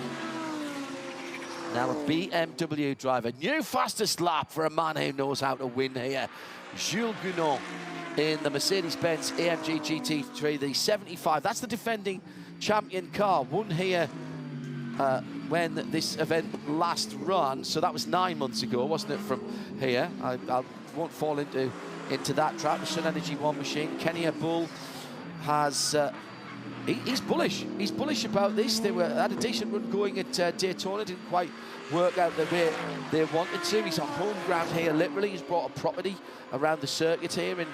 S1: Now a BMW driver. New fastest lap for a man who knows how to win here. Jules Gunon in the Mercedes-Benz AMG GT3, the 75. That's the defending champion car. Won here when this event last ran. So that was 9 months ago, wasn't it, from here? I won't fall into that trap. The Sun Energy 1 machine. Kenya Bull has... he's bullish. He's bullish about this. They had a decent run going at Daytona. Didn't quite work out the way they wanted to. He's on home ground here, literally. He's brought a property around the circuit here in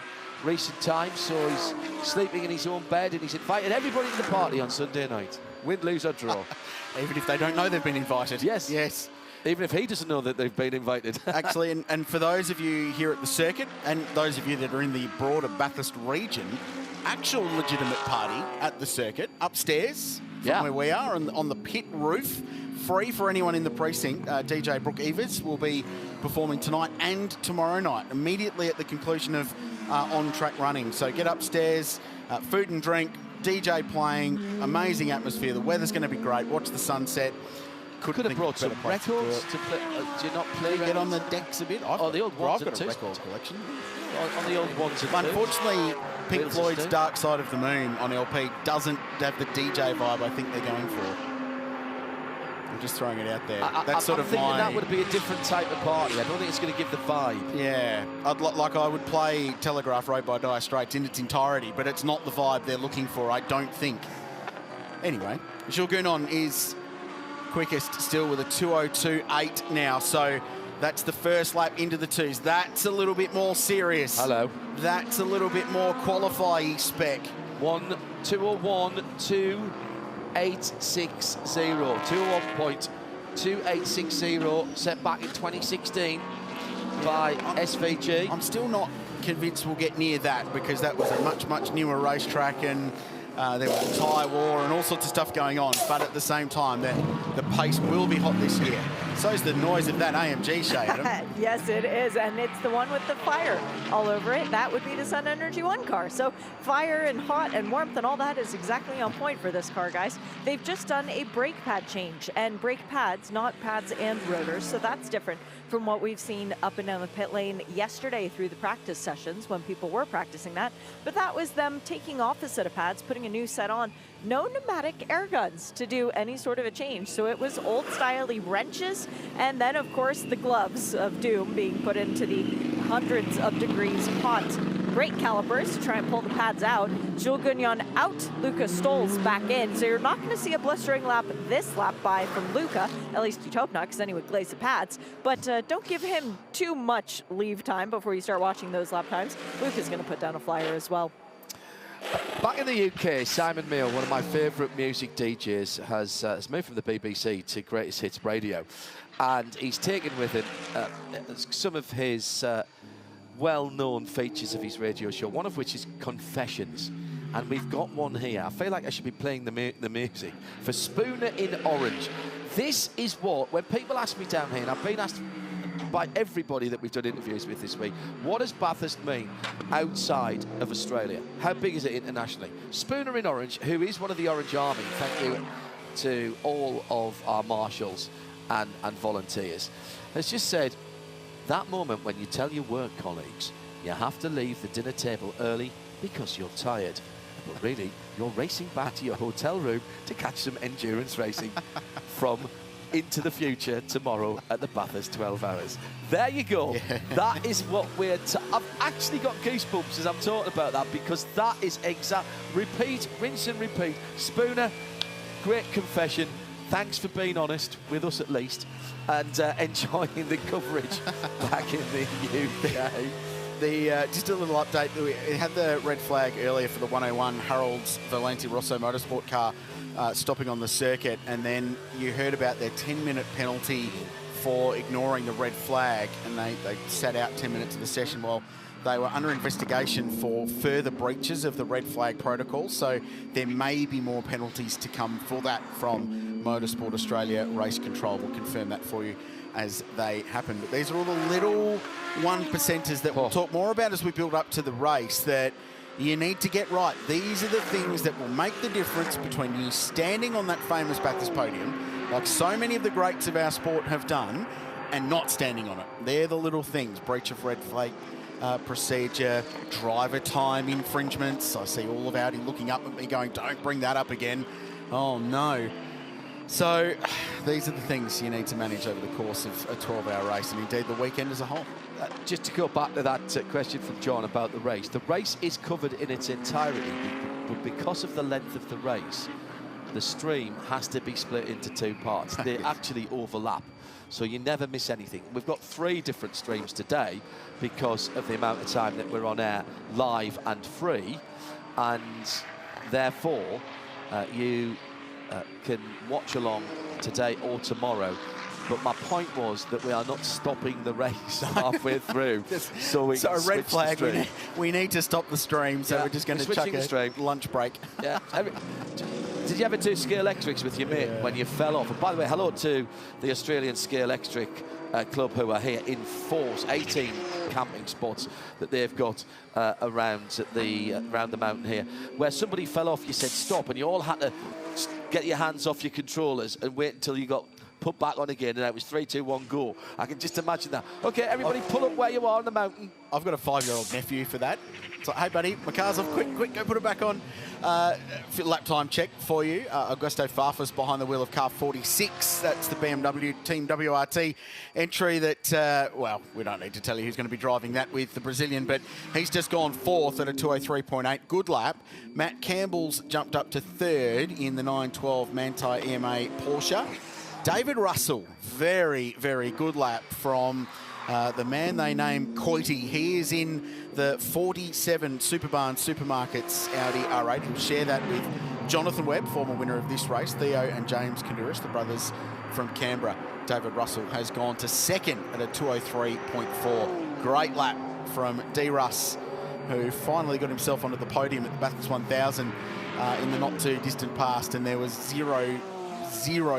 S1: recent times, so he's sleeping in his own bed, and he's invited everybody to the party on Sunday night. Win, lose or draw.
S3: Even if they don't know they've been invited.
S1: Yes.
S3: Yes.
S1: Even if he doesn't know that they've been invited.
S3: Actually, and for those of you here at the circuit, and those of you that are in the broader Bathurst region, actual legitimate party at the circuit, upstairs from where we are, on the pit roof, free for anyone in the precinct. DJ Brooke Evers will be performing tonight and tomorrow night, immediately at the conclusion of on-track running. So get upstairs, food and drink, DJ playing, amazing atmosphere. The weather's going to be great. Watch the sunset.
S1: Could have brought some records to play. Do you not play?
S3: Get on the decks a bit.
S1: The old ones.
S3: I've got a record collection.
S1: On the old ones.
S3: Unfortunately, Pink Floyd's Dark Side of the Moon on LP doesn't have the DJ vibe I think they're going for. I'm just throwing it out there. That's sort of
S1: thinking that would be a different type of party. I don't think it's going to give the vibe.
S3: Yeah, I would play Telegraph Road by Dire Straits in its entirety, but it's not the vibe they're looking for, I don't think. Anyway, Jules Gunon is quickest still with a 2:02.8 now, so that's the first lap into the twos. That's a little bit more serious.
S1: Hello.
S3: That's a little bit more qualifying spec.
S1: 2:01.2860. 2:01.2860 set back in 2016 by SVG.
S3: I'm still not convinced we'll get near that, because that was a much newer racetrack, and there was a tyre war and all sorts of stuff going on. But at the same time, the pace will be hot this year. So's the noise of that AMG, Shay, Adam.
S2: Yes, it is, and it's the one with the fire all over it. That would be the Sun Energy 1 car. So fire and hot and warmth and all that is exactly on point for this car, guys. They've just done a brake pad change, and brake pads, not pads and rotors, so that's different from what we've seen up and down the pit lane yesterday through the practice sessions when people were practicing that. But that was them taking off a set of pads, putting a new set on. No pneumatic air guns to do any sort of a change. So it was old-style-y wrenches, and then, of course, the gloves of doom being put into the hundreds of degrees hot brake calipers to try and pull the pads out. Jules Gunon out, Luca Stolz back in. So you're not going to see a blistering lap this lap by from Luca, at least you'd hope not, because then he would glaze the pads. But don't give him too much leave time before you start watching those lap times. Luca's going to put down a flyer as well.
S1: Back in the UK, Simon Mayo, one of my favourite music DJs, has moved from the BBC to Greatest Hits Radio, and he's taken with him some of his well-known features of his radio show, one of which is Confessions, and we've got one here. I feel like I should be playing the music for Spooner in Orange. This is when people ask me down here, and I've been asked by everybody that we've done interviews with this week, what does Bathurst mean outside of Australia? How big is it internationally? Spooner in Orange, who is one of the Orange Army, thank you to all of our marshals and volunteers, has just said, that moment when you tell your work colleagues you have to leave the dinner table early because you're tired, but really you're racing back to your hotel room to catch some endurance racing from into the future tomorrow at the Bathurst 12 hours. There you go. Yeah. That is what we're... I've actually got goosebumps as I'm talking about that, because that is exact... Repeat, rinse and repeat. Spooner, great confession. Thanks for being honest, with us at least, and enjoying the coverage back in the UK.
S3: Just a little update. We had the red flag earlier for the 101 Harold's Valenti Rosso Motorsport car stopping on the circuit, and then you heard about their 10-minute penalty for ignoring the red flag, and they sat out 10 minutes of the session while they were under investigation for further breaches of the red flag protocol. So there may be more penalties to come for that from Motorsport Australia Race Control. We'll confirm that for you as they happen. But these are all the little 1%ers that we'll talk more about as we build up to the race that you need to get right. These are the things that will make the difference between you standing on that famous Bathurst podium, like so many of the greats of our sport have done, and not standing on it. They're the little things. Breach of red flag procedure, driver time infringements. I see all of Audi looking up at me going, don't bring that up again. Oh, no. So these are the things you need to manage over the course of a 12-hour race, and indeed the weekend as a whole.
S1: Just to go back to that question from John about the race is covered in its entirety, but because of the length of the race, the stream has to be split into 2 parts. They actually overlap, so you never miss anything. We've got 3 different streams today because of the amount of time that we're on air live and free, and therefore you can watch along today or tomorrow. But my point was that we are not stopping the race halfway through. So
S3: a red flag, we need to stop the stream, so we're just going to chuck a lunch break.
S1: Yeah. Did you ever do ski electrics with your mate when you fell off? And by the way, hello to the Australian Ski Electric Club, who are here in force, 18 camping spots that they've got around the mountain here. Where somebody fell off, you said stop, and you all had to get your hands off your controllers and wait until you got put back on again, and it was 3, 2, 1, go. I can just imagine that. Okay, everybody pull up where you are on the mountain.
S3: I've got a 5-year-old nephew for that. It's like, hey, buddy, my car's off. Quick, go put it back on. Lap time check for you. Augusto Farfus behind the wheel of car 46. That's the BMW Team WRT entry that, well, we don't need to tell you who's going to be driving that with the Brazilian, but he's just gone 4th at a 2:03.8. Good lap. Matt Campbell's jumped up to 3rd in the 912 Manthey EMA Porsche. David Russell, very, very good lap from the man they name Coity. He is in the 47 Superbarn Supermarkets Audi R8. He'll share that with Jonathan Webb, former winner of this race, Theo and James Kanduris, the brothers from Canberra. David Russell has gone to 2nd at a 2:03.4. Great lap from D. Russ, who finally got himself onto the podium at the Bathurst 1000 in the not too distant past, and there was zero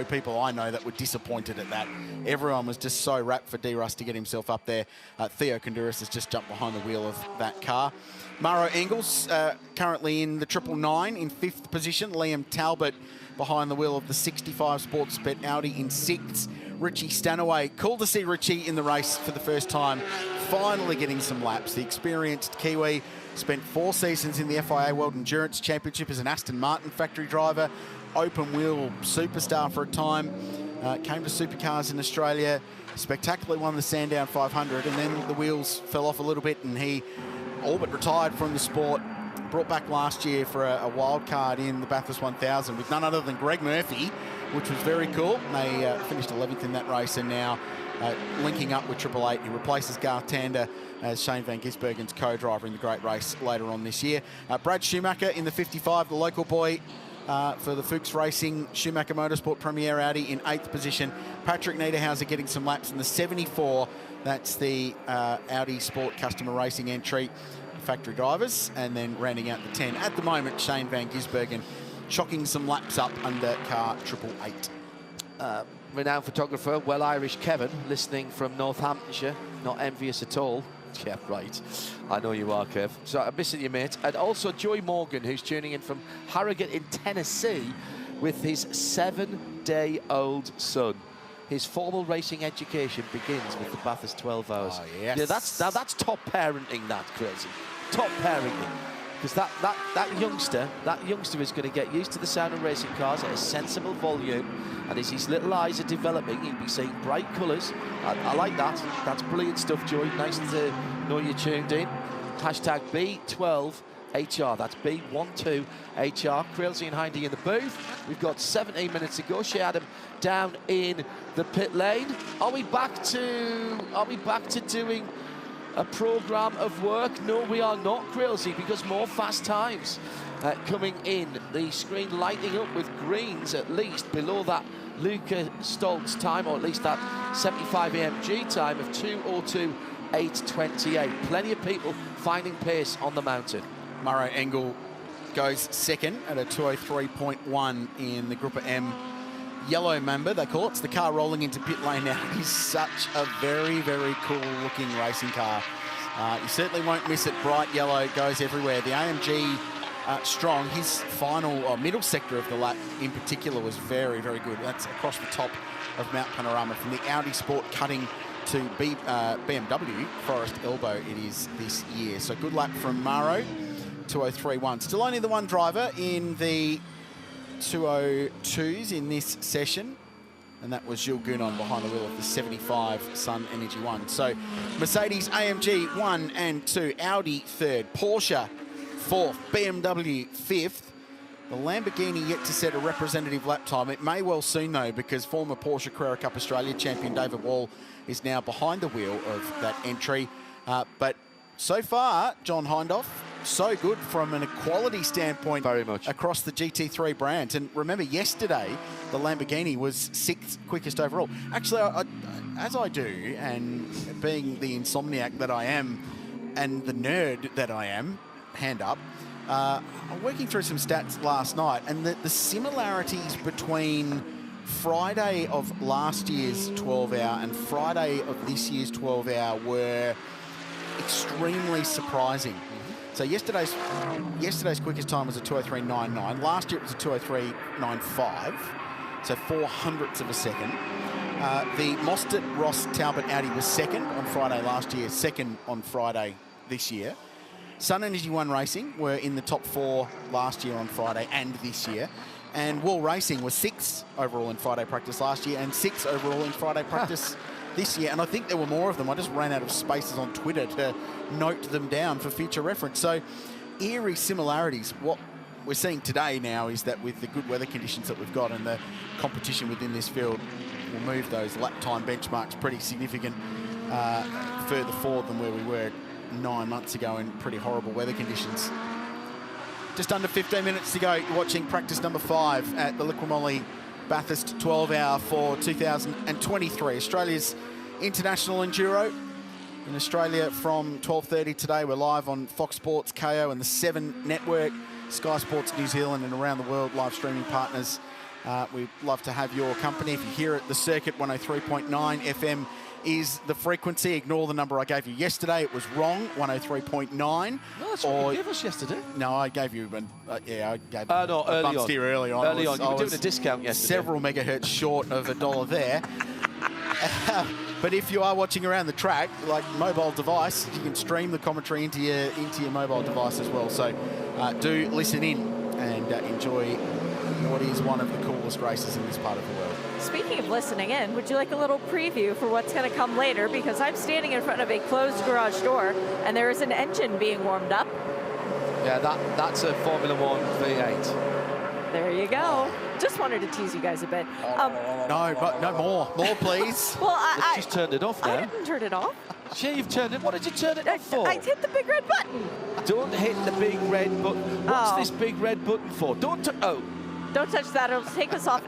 S3: people I know that were disappointed at that. Everyone was just so rapt for D-Russ to get himself up there. Theo Kanduris has just jumped behind the wheel of that car. Maro Engels currently in the 999 in 5th position. Liam Talbot behind the wheel of the 65 Sports Bet Audi in 6th. Richie Stanaway, cool to see Richie in the race for the first time, finally getting some laps. The experienced Kiwi spent 4 seasons in the FIA World Endurance Championship as an Aston Martin factory driver, open wheel superstar for a time, came to supercars in Australia, spectacularly won the Sandown 500, and then the wheels fell off a little bit and he all but retired from the sport. Brought back last year for a wild card in the Bathurst 1000 with none other than Greg Murphy, which was very cool. They finished 11th in that race, and now linking up with Triple Eight. He replaces Garth Tander as Shane Van Gisbergen's co-driver in the great race later on this year. Brad Schumacher in the 55, the local boy for the Fuchs Racing Schumacher Motorsport Premier Audi in 8th position. Patrick Niederhauser getting some laps in the 74. That's the Audi Sport Customer Racing entry, factory drivers, and then rounding out the 10. At the moment, Shane Van Gisbergen chocking some laps up under car 888.
S1: Renowned photographer, well Irish Kevin, listening from Northamptonshire, not envious at all. Yeah, right. I know you are, Kev. So I'm missing you, mate. And also Joey Morgan, who's tuning in from Harrogate in Tennessee with his 7-day-old son. His formal racing education begins with the Bathurst 12 hours.
S3: Oh, yes.
S1: Yeah, that's top parenting, that, crazy. Top parenting. Because that youngster is going to get used to the sound of racing cars at a sensible volume, and as his little eyes are developing, he'll be seeing bright colours. I like that. That's brilliant stuff, Joey. Nice to know you're tuned in. Hashtag B12HR. That's B12HR. Crailsey and Hindy in the booth. We've got 17 minutes to go. Shea Adam down in the pit lane. Are we back to doing a programme of work? No, we are not, Crailsey, because more fast times coming in. The screen lighting up with greens at least below that Luca Stoltz time, or at least that 75 AMG time of 2:02.828. Plenty of people finding pace on the mountain.
S3: Murray Engel goes 2nd at a 2:03.1 in the Group M yellow Mamba, they call it. It's the car rolling into pit lane now. He's such a very, very cool-looking racing car. You certainly won't miss it. Bright yellow, goes everywhere. The AMG strong, his final or middle sector of the lap in particular was very, very good. That's across the top of Mount Panorama from the Audi Sport cutting to BMW Forest Elbow it is this year. So good lap from Maro, 2:03.1. Still only the one driver in the 2:02s in this session, and that was Gilles Gounon behind the wheel of the 75 Sun Energy 1. So Mercedes AMG 1 and 2, Audi 3rd, Porsche 4th, BMW 5th. The Lamborghini yet to set a representative lap time. It may well soon, though, because former Porsche Carrera Cup Australia champion David Wall is now behind the wheel of that entry. But so far, John Hindhaugh, so good from an equality standpoint.
S1: Very much.
S3: Across the GT3 brands. And remember, yesterday, the Lamborghini was 6th quickest overall. Actually, as I do, and being the insomniac that I am, and the nerd that I am, hand up, I'm working through some stats last night, and the similarities between Friday of last year's 12-hour and Friday of this year's 12-hour were extremely surprising. So yesterday's quickest time was a 2:03.99. Last year it was a 2:03.95, so 0.04 of a second. The Mostert Ross Talbot Audi was second on Friday last year, second on Friday this year. Sun Energy 1 Racing were in the top 4 last year on Friday and this year. And Wall Racing was 6th overall in Friday practice last year and 6th overall in Friday practice this year. And I think there were more of them. I just ran out of spaces on Twitter to note them down for future reference. So eerie similarities. What we're seeing today now is that with the good weather conditions that we've got and the competition within this field, will move those lap time benchmarks pretty significant further forward than where we were 9 months ago in pretty horrible weather conditions. Just under 15 minutes to go. You're watching practice number 5 at the Liqui Bathurst 12-hour for 2023. Australia's International Enduro. In Australia from 12:30 today, we're live on Fox Sports, KO and the 7 Network, Sky Sports New Zealand and around the world, live streaming partners. We'd love to have your company. If you're here at the circuit, 103.9 FM is the frequency. Ignore the number I gave you yesterday. It was wrong, 103.9.
S1: No, that's what you gave us yesterday.
S3: No, I gave you, I gave
S1: no,
S3: a bump steer early on.
S1: Early on, you were doing a discount yesterday.
S3: Several megahertz short of $1 there. But if you are watching around the track, like mobile device, you can stream the commentary into your mobile device as well. So do listen in and enjoy what is one of the coolest races in this part of the world.
S2: Speaking of listening in, would you like a little preview for what's going to come later? Because I'm standing in front of a closed garage door, and there is an engine being warmed up.
S1: Yeah, that's a Formula 1 V8.
S2: There you go. Just wanted to tease you guys a bit.
S3: No, but no more. More, please.
S2: Well,
S1: I just turned it off now.
S2: I didn't turn it off.
S1: Sure, you've turned it. What did you turn it off for?
S2: I hit the big red button.
S1: Don't hit the big red button. What's this big red button for? Don't
S2: touch that. It'll take us off.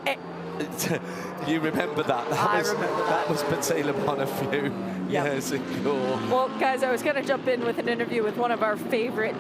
S1: You remember that?
S2: I remember that.
S1: That was Battalion on a few years ago.
S2: Well, guys, I was going to jump in with an interview with one of our favorite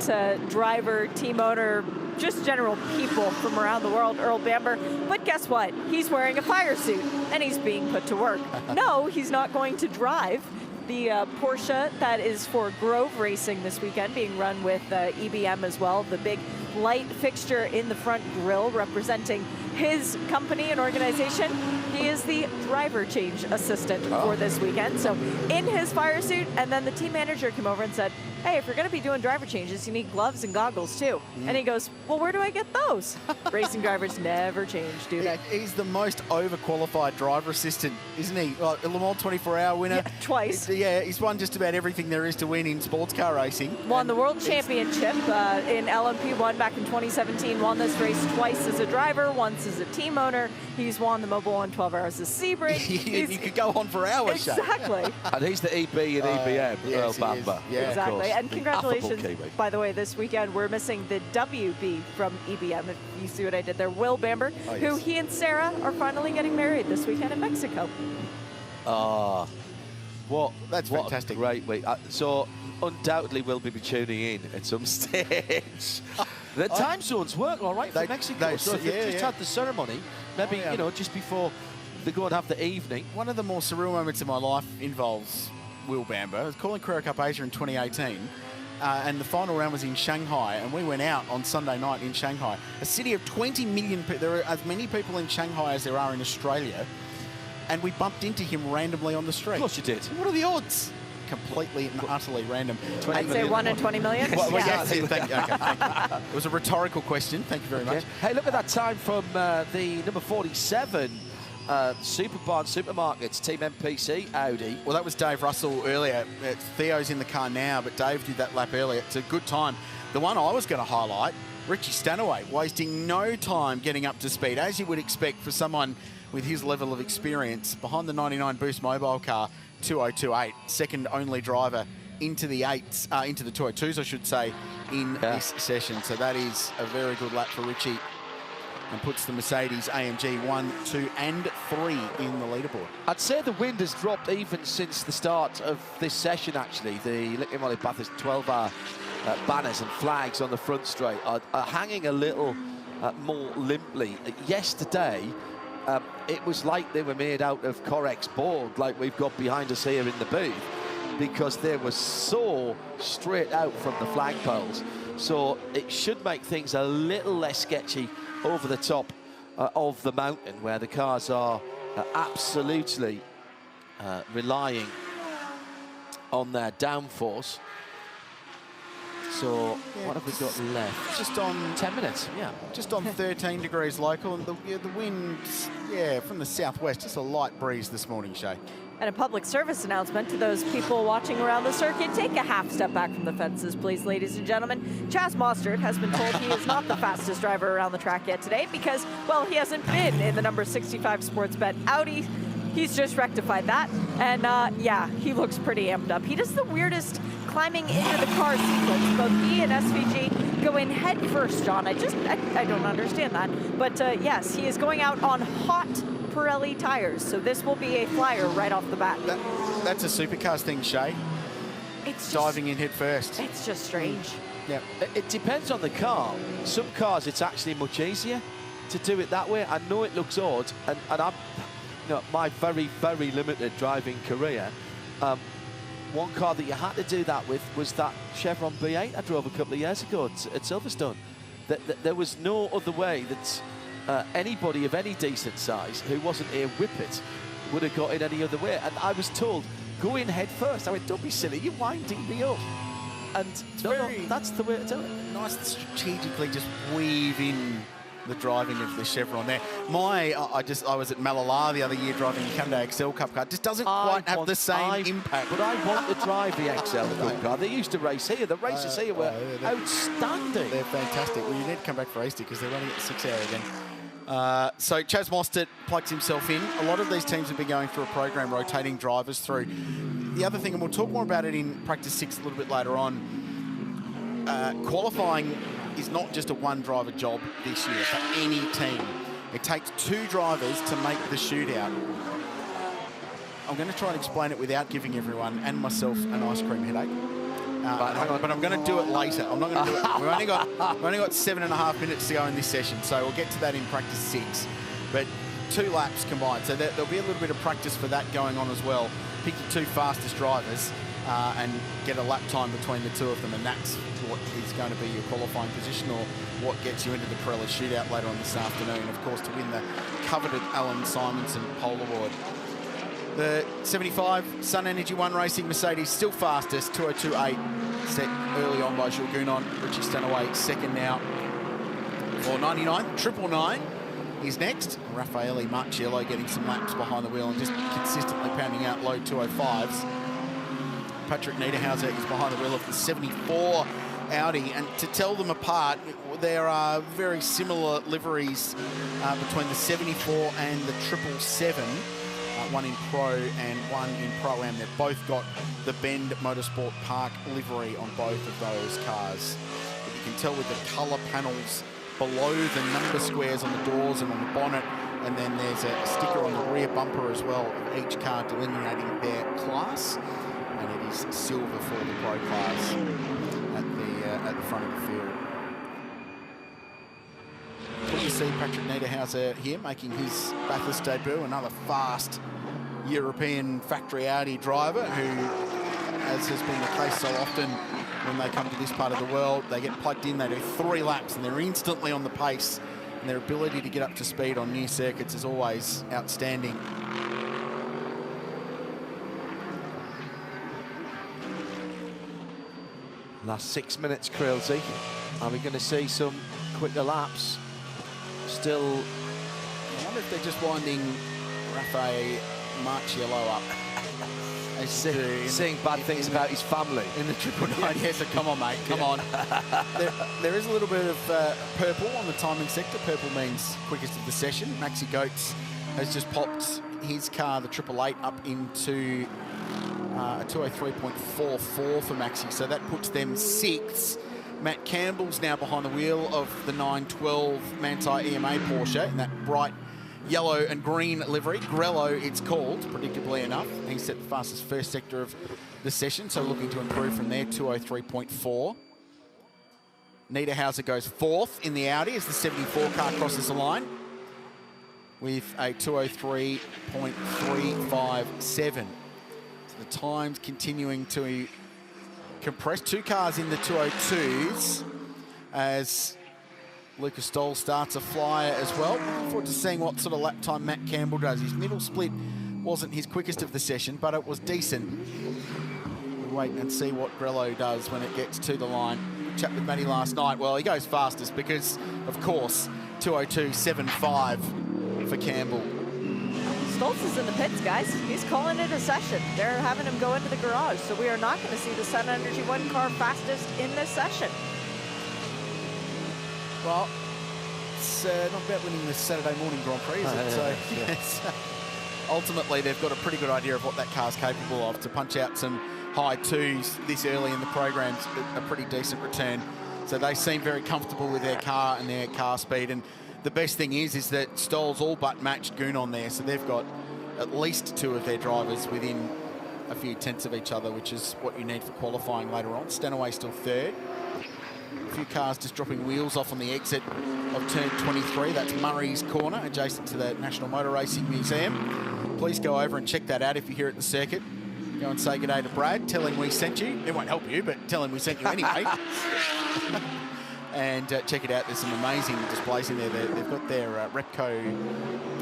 S2: driver, team owner, just general people from around the world, Earl Bamber. But guess what? He's wearing a fire suit, and he's being put to work. No, he's not going to drive the Porsche that is for Grove Racing this weekend, being run with EBM as well. The big light fixture in the front grille representing his company and organization. He is the driver change assistant for this weekend. So in his fire suit, and then the team manager came over and said, hey, if you're going to be doing driver changes, you need gloves and goggles too. And he goes, well, where do I get those? Racing drivers never change, do they?
S3: He's the most overqualified driver assistant, isn't he? Like a Le Mans 24-hour winner.
S2: Yeah, twice.
S3: He's won just about everything there is to win in sports car racing.
S2: Won the World Championship in LMP1 back in 2017. Won this race twice as a driver, once as a team owner. He's won the Mobil 1 12 Hours of Sebring.
S3: You could go on for hours,
S2: exactly.
S1: And he's the EB and EBM, Earl Bamber.
S3: Yeah,
S2: exactly. And congratulations, by the way, this weekend we're missing the WB from EBM. If you see what I did there, Will Bamber, who he and Sarah are finally getting married this weekend in Mexico.
S3: That's fantastic.
S1: A great week. So undoubtedly we'll be tuning in at some stage. The time zones work all right for Mexico. So if they've just had the ceremony, maybe, you know, just before they go and have the evening.
S3: One of the more surreal moments in my life involves Will Bamber. I was calling Carrera Cup Asia in 2018. And the final round was in Shanghai, and we went out on Sunday night in Shanghai. A city of 20 million people. There are as many people in Shanghai as there are in Australia, and we bumped into him randomly on the street.
S1: Of course you did.
S3: What are the odds? Completely and utterly random.
S2: I'd say 1 in 20 million.
S3: Well, yes, thank you. It was a rhetorical question. Thank you very much.
S1: Hey, look at that time from the number 47 Superbarn Supermarkets, Team MPC, Audi.
S3: Well, that was Dave Russell earlier. Theo's in the car now, but Dave did that lap earlier. It's a good time. The one I was going to highlight, Richie Stanaway, wasting no time getting up to speed, as you would expect for someone with his level of experience. Behind the 99 Boost mobile car, 2028, second only driver into the 202s, I should say, in this session. So that is a very good lap for Richie, and puts the Mercedes AMG 1, 2 and 3 in the leaderboard.
S1: I'd say the wind has dropped even since the start of this session, actually. The Lithium Valley Bathurst 12-hour banners and flags on the front straight are hanging a little more limply. Yesterday, it was like they were made out of Corex board, like we've got behind us here in the booth, because they were so straight out from the flagpoles. So it should make things a little less sketchy over the top of the mountain, where the cars are absolutely relying on their downforce. So what have we got left?
S3: Just on
S1: 10 minutes, yeah.
S3: Just on 13 degrees local, and the wind's, from the southwest. Just a light breeze this morning, Shay.
S2: And a public service announcement to those people watching around the circuit. Take a half step back from the fences, please, ladies and gentlemen. Chaz Mostert has been told he is not the fastest driver around the track yet today because, well, he hasn't been in the number 65 Sportsbet Audi. He's just rectified that. And, yeah, he looks pretty amped up. He does the weirdest climbing into the car sequence. Both he and SVG go in head first, John. I don't understand that. But, yes, he is going out on hot Pirelli tires, so this will be a flyer right off the bat.
S3: That's a supercars thing, Shay. It's diving in head first.
S2: It's just strange.
S3: Yeah.
S1: It depends on the car. Some cars, it's actually much easier to do it that way. I know it looks odd, and I'm, my very, very limited driving career, one car that you had to do that with was that Chevron B8 I drove a couple of years ago at Silverstone. There was no other way that anybody of any decent size who wasn't a whippet would have got in any other way. And I was told, go in head first. I went, don't be silly, you're winding me up. And no, that's the way to do it.
S3: Nice to strategically just weave in the driving of the Chevron there. I was at Malala the other year driving the Hyundai XL Cup car. It just doesn't quite have the same impact.
S1: But I want to drive the XL Cup car. They used to race here. The races here were outstanding.
S3: They're fantastic. Well, you need to come back for Easter because they're running at 6 hour again. So Chaz Mostert plugs himself in. A lot of these teams have been going through a program rotating drivers through. The other thing, and we'll talk more about it in practice 6 a little bit later on, qualifying is not just a one-driver job this year for any team. It takes 2 drivers to make the shootout. I'm going to try and explain it without giving everyone and myself an ice cream headache. But I'm going to do it later. I'm not going to do it. We've only got 7.5 minutes to go in this session, so we'll get to that in practice 6. But 2 laps combined, so there'll be a little bit of practice for that going on as well. Pick your 2 fastest drivers and get a lap time between the 2 of them, and that's what is going to be your qualifying position, or what gets you into the Pirelli shootout later on this afternoon, of course, to win the coveted Alan Simonson pole award. The 75 Sun Energy One Racing Mercedes still fastest, 202.8, set early on by Jules Gounon. Richie Stanaway second now. For 99, 999 is next. Raffaele Marciello getting some laps behind the wheel and just consistently pounding out low 205s. Patrick Niederhauser is behind the wheel of the 74 Audi, and to tell them apart, there are very similar liveries between the 74 and the 777. One in Pro and one in Pro-Am. They've both got the Bend Motorsport Park livery on both of those cars. But you can tell with the colour panels below the number squares on the doors and on the bonnet, and then there's a sticker on the rear bumper as well of each car delineating their class, and it is silver for the Pro class at the front of the field. see Patrick Niederhauser here making his Bathurst debut, another fast European factory Audi driver who, as has been the case so often when they come to this part of the world, they get plugged in, they do 3 laps and they're instantly on the pace, and their ability to get up to speed on new circuits is always outstanding.
S1: Last 6 minutes, Crilsey. Are we going to see some quicker laps? Still,
S3: I wonder if they're just winding Rafael Marciello up.
S1: Seeing bad things about his family.
S3: In the 999, yeah, so come on, mate, come on. There is a little bit of purple on the timing sector. Purple means quickest of the session. Maxi Goetz has just popped his car, the 888, up into a 203.44 for Maxi, so that puts them 6th. Matt Campbell's now behind the wheel of the 912 Manthey EMA Porsche in that bright yellow and green livery. Grello, it's called, predictably enough. He set the fastest first sector of the session, so looking to improve from there, 203.4. Niederhauser goes 4th in the Audi as the 74 car crosses the line with a 203.357. The times continuing to compress. 2 cars in the 202s as Lucas Stoll starts a flyer as well. Looking forward to seeing what sort of lap time Matt Campbell does. His middle split wasn't his quickest of the session, but it was decent. We'll wait and see what Grello does when it gets to the line. Chat with Matty last night. Well, he goes fastest because, of course, 202.75 for Campbell.
S2: Stoltz is in the pits, guys. He's calling it a session. They're having him go into the garage, so we are not going to see the Sun Energy 1 car fastest in this session.
S3: Well, it's not about winning the Saturday morning Grand Prix, is it? So, yes. Ultimately, they've got a pretty good idea of what that car's capable of. To punch out some high 2s this early in the program's a pretty decent return. So they seem very comfortable with their car and their car speed. And the best thing is that Stoll's all but matched Goon on there, so they've got at least 2 of their drivers within a few tenths of each other, which is what you need for qualifying later on. Stanaway still 3rd. A few cars just dropping wheels off on the exit of turn 23. That's Murray's Corner, adjacent to the National Motor Racing Museum. Please go over and check that out if you're here at the circuit. Go and say good day to Brad, tell him we sent you. It won't help you, but tell him we sent you anyway. And check it out. There's some amazing displays in there. They've got their Repco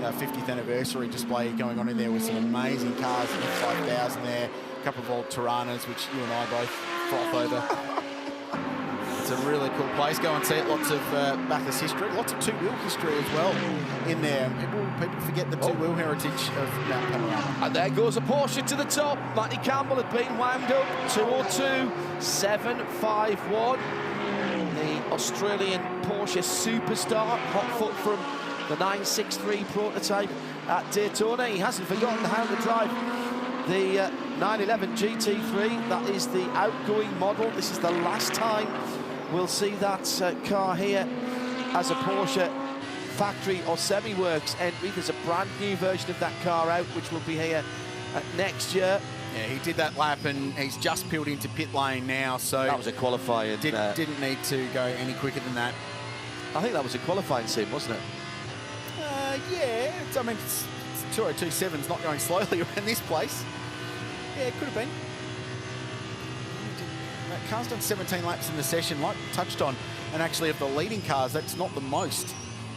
S3: 50th anniversary display going on in there with some amazing cars. F5000 there, a couple of old Tiranas, which you and I both froth over. It's a really cool place. Go and see it. Lots of Bathurst history, lots of 2-wheel history as well in there. People forget the 2-wheel heritage of Mount Panorama.
S1: And there goes a Porsche to the top. Matty Campbell had been wound up. 202.751. The Australian Porsche superstar, hot foot from the 963 prototype at Daytona. He hasn't forgotten how to drive the 911 GT3. That is the outgoing model. This is the last time we'll see that car here as a Porsche factory or semi-works entry. There's a brand new version of that car out, which will be here next year.
S3: Yeah, he did that lap and he's just peeled into pit lane now, so
S1: that was a qualifying.
S3: Didn't need to go any quicker than that.
S1: I think that was a qualifying sim, wasn't it?
S3: Yeah, I mean, 202.7's not going slowly around this place. Yeah, it could have been. That car's done 17 laps in the session, like we touched on, and actually of the leading cars, that's not the most.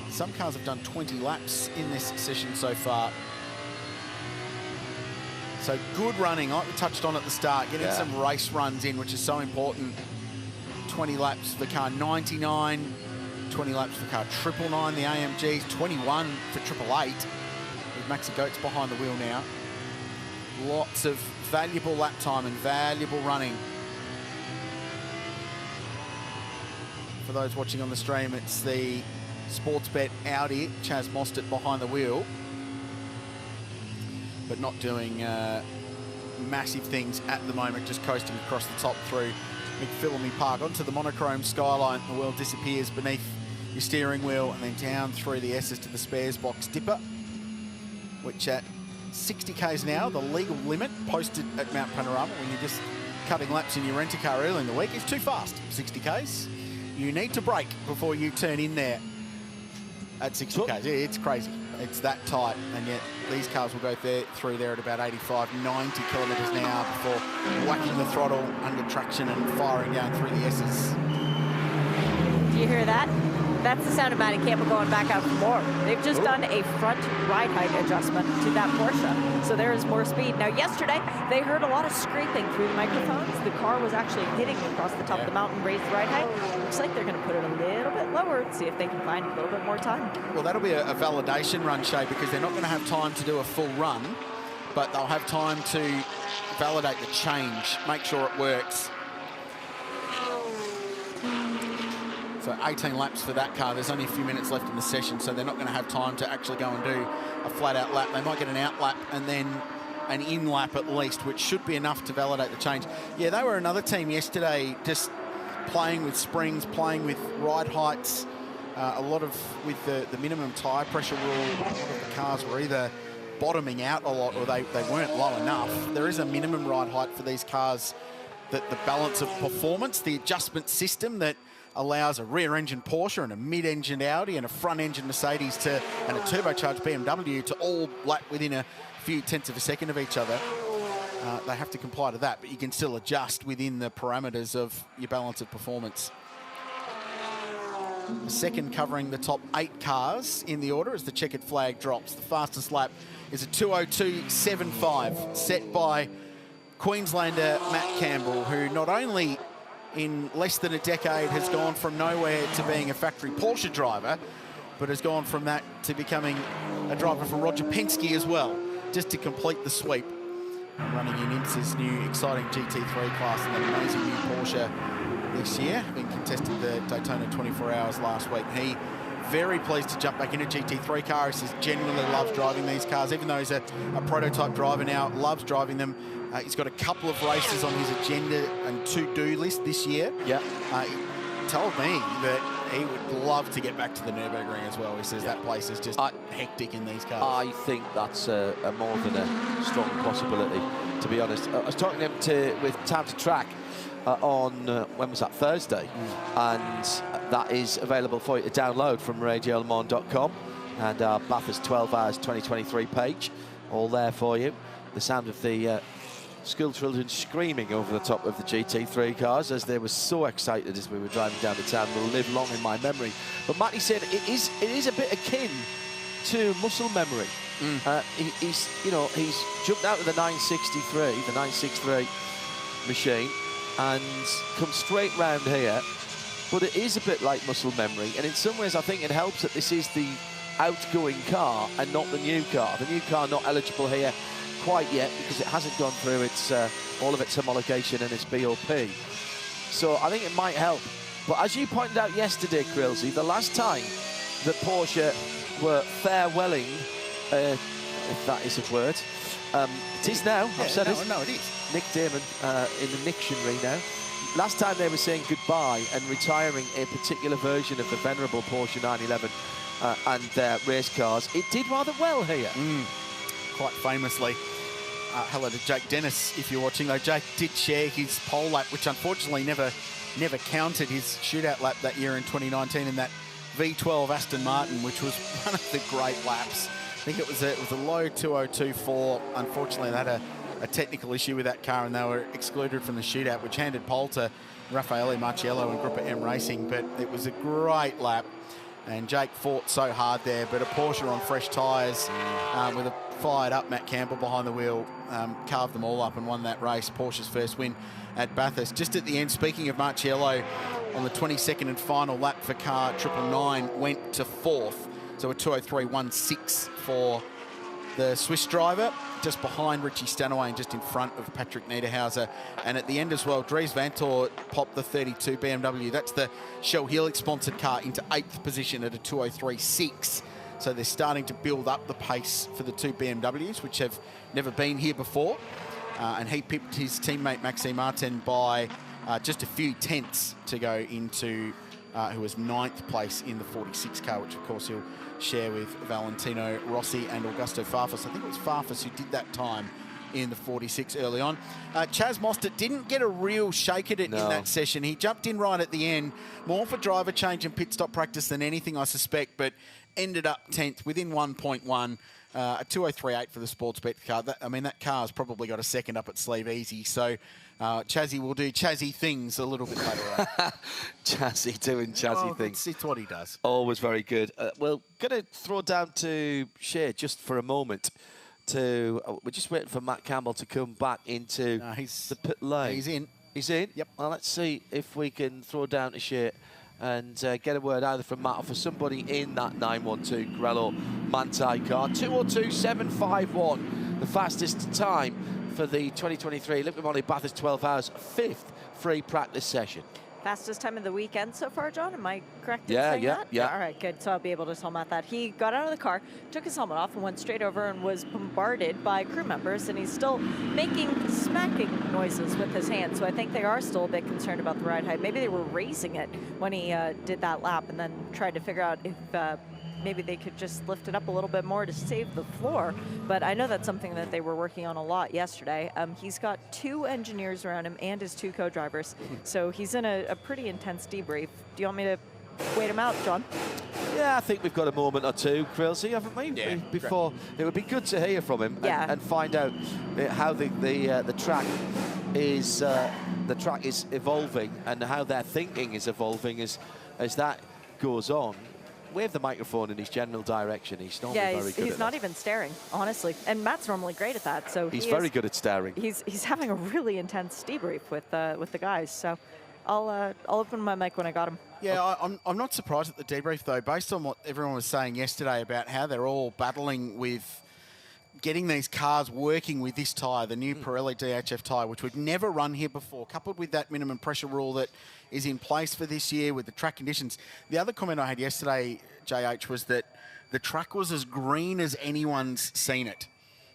S3: Some cars have done 20 laps in this session so far. So good running, like we touched on at the start, getting some race runs in, which is so important. 20 laps for car 99, 20 laps for car 999, the AMGs, 21 for 888, with Maxi Goetz behind the wheel now. Lots of valuable lap time and valuable running. For those watching on the stream, it's the Sportsbet Audi, Chaz Mostert behind the wheel, but not doing massive things at the moment, just coasting across the top through McPhillamy Park onto the monochrome skyline. The wheel disappears beneath your steering wheel and then down through the S's to the spares box dipper, which at 60 k's an hour, the legal limit posted at Mount Panorama when you're just cutting laps in your rent-a-car early in the week, is too fast. 60 k's, you need to brake before you turn in there. At 60 k's, yeah, it's crazy. It's that tight, and yet these cars will go through there at about 85, 90 kilometres an hour before whacking the throttle under traction and firing down through the S's.
S2: Do you hear that? That's the sound of Matty Campbell going back out for more. They've just done a front ride height adjustment to that Porsche, so there is more speed. Now, yesterday, they heard a lot of scraping through the microphones. The car was actually hitting across the top of the mountain, raised ride height. Looks like they're going to put it a little bit lower and see if they can find a little bit more time.
S3: Well, that'll be a validation run, Shay, because they're not going to have time to do a full run, but they'll have time to validate the change, make sure it works. So 18 laps for that car. There's only a few minutes left in the session, so they're not going to have time to actually go and do a flat-out lap. They might get an out lap and then an in lap at least, which should be enough to validate the change. Yeah, they were another team yesterday just playing with springs, playing with ride heights, a lot of with the minimum tyre pressure rule. A lot of the cars were either bottoming out a lot or they weren't low enough. There is a minimum ride height for these cars, that the balance of performance, the adjustment system that allows a rear-engine Porsche and a mid-engine Audi and a front-engine Mercedes and a turbocharged BMW to all lap within a few tenths of a second of each other. They have to comply to that, but you can still adjust within the parameters of your balance of performance. The second covering the top 8 cars in the order as the checkered flag drops. The fastest lap is a 2:02.75 set by Queenslander Matt Campbell, who not only in less than a decade has gone from nowhere to being a factory Porsche driver, but has gone from that to becoming a driver for Roger Penske as well, just to complete the sweep. Running in IMSA's new exciting GT3 class and an amazing new Porsche this year, having contested the Daytona 24 Hours last week. He very pleased to jump back in a GT3 car. He says genuinely loves driving these cars, even though he's a prototype driver now, loves driving them. He's got a couple of races on his agenda and to-do list this year. Yeah. He told me that he would love to get back to the Nürburgring as well. He says that place is just hectic in these cars.
S1: I think that's a more than a strong possibility, to be honest. I was talking with Time to Track on, when was that, Thursday? And that is available for you to download from radiolemans.com and our Bathurst 12 Hours 2023 page. All there for you. The sound of the school children screaming over the top of the GT3 cars as they were so excited as we were driving down the town will live long in my memory. But Matty said it is a bit akin to muscle memory. He's jumped out of the 963 machine and come straight round here, but it is a bit like muscle memory, and in some ways I think it helps that this is the outgoing car and not the new car. The new car not eligible here quite yet because it hasn't gone through its all of its homologation and its BOP. So I think it might help. But as you pointed out yesterday, Krillsy, the last time that Porsche were farewelling, if that is a word, it is now, I've said it.
S3: No, it is.
S1: Nick Damon in the dictionary now. Last time they were saying goodbye and retiring a particular version of the venerable Porsche 911 and their race cars, it did rather well here.
S3: Quite famously. Hello to Jake Dennis, if you're watching, though. Jake did share his pole lap, which unfortunately never counted his shootout lap that year in 2019 in that V12 Aston Martin, which was one of the great laps. I think it was a low 2:02.4. Unfortunately, they had a technical issue with that car and they were excluded from the shootout, which handed pole to Raffaele Marciello and Group M Racing. But it was a great lap. And Jake fought so hard there, but a Porsche on fresh tyres with a fired-up Matt Campbell behind the wheel carved them all up and won that race. Porsche's first win at Bathurst. Just at the end, speaking of Marciello, on the 22nd and final lap for car 999, went to 4th. So a 2:03.16 for the Swiss driver, just behind Richie Stanaway and just in front of Patrick Niederhauser. And at the end as well, Dries Vanthoor popped the 32 BMW. That's the Shell Helix-sponsored car into 8th position at a 2:03.6. So they're starting to build up the pace for the two BMWs, which have never been here before. And he pipped his teammate Maxime Martin by just a few tenths to go into who was 9th place in the 46 car, which of course he'll share with Valentino Rossi and Augusto Farfus. I think it was Farfus who did that time in the 46 early on. Chaz Mostert didn't get a real shake at it in that session. He jumped in right at the end, more for driver change and pit stop practice than anything, I suspect, but ended up 10th within 1.1. A 2:03.8 for the sports bet car. That car's probably got a second up its sleeve easy. So Chazzy will do Chazzy things a little bit later on.
S1: Chazzy doing Chazzy things.
S3: It's what he does.
S1: Always very good. We're going to throw down to Shea just for a moment. We're just waiting for Matt Campbell to come back into the pit lane.
S3: He's in.
S1: He's in?
S3: Yep.
S1: Well, let's see if we can throw down to Shea and get a word either from Matt or for somebody in that 912 Grello Manthey car. 2:02.751, the fastest time for the 2023 Olympic Moly Bathurst 12 Hours 5th free practice session.
S2: Fastest time of the weekend so far, John? Am I correct in saying that?
S1: Yeah.
S2: All right, good. So I'll be able to tell Matt that. He got out of the car, took his helmet off, and went straight over and was bombarded by crew members, and he's still making smacking noises with his hands. So I think they are still a bit concerned about the ride height. Maybe they were raising it when he did that lap and then tried to figure out if maybe they could just lift it up a little bit more to save the floor. But I know that's something that they were working on a lot yesterday. He's got 2 engineers around him and his 2 co-drivers. So he's in a pretty intense debrief. Do you want me to wait him out, John?
S1: Yeah, I think we've got a moment or two, Krillsy, haven't we?
S3: Yeah.
S1: Before it would be good to hear from him and find out how the track is evolving and how their thinking is evolving as that goes on. Wave the microphone in his general direction. He's normally very good.
S2: He's not even staring, honestly. And Matt's normally great at that. So
S1: he's very good at staring.
S2: He's having a really intense debrief with the guys. So I'll open my mic when I got him.
S3: Yeah, I'm not surprised at the debrief though, based on what everyone was saying yesterday about how they're all battling with getting these cars working with this tyre, the new Pirelli DHF tyre, which we've never run here before, coupled with that minimum pressure rule that is in place for this year with the track conditions. The other comment I had yesterday, JH, was that the track was as green as anyone's seen it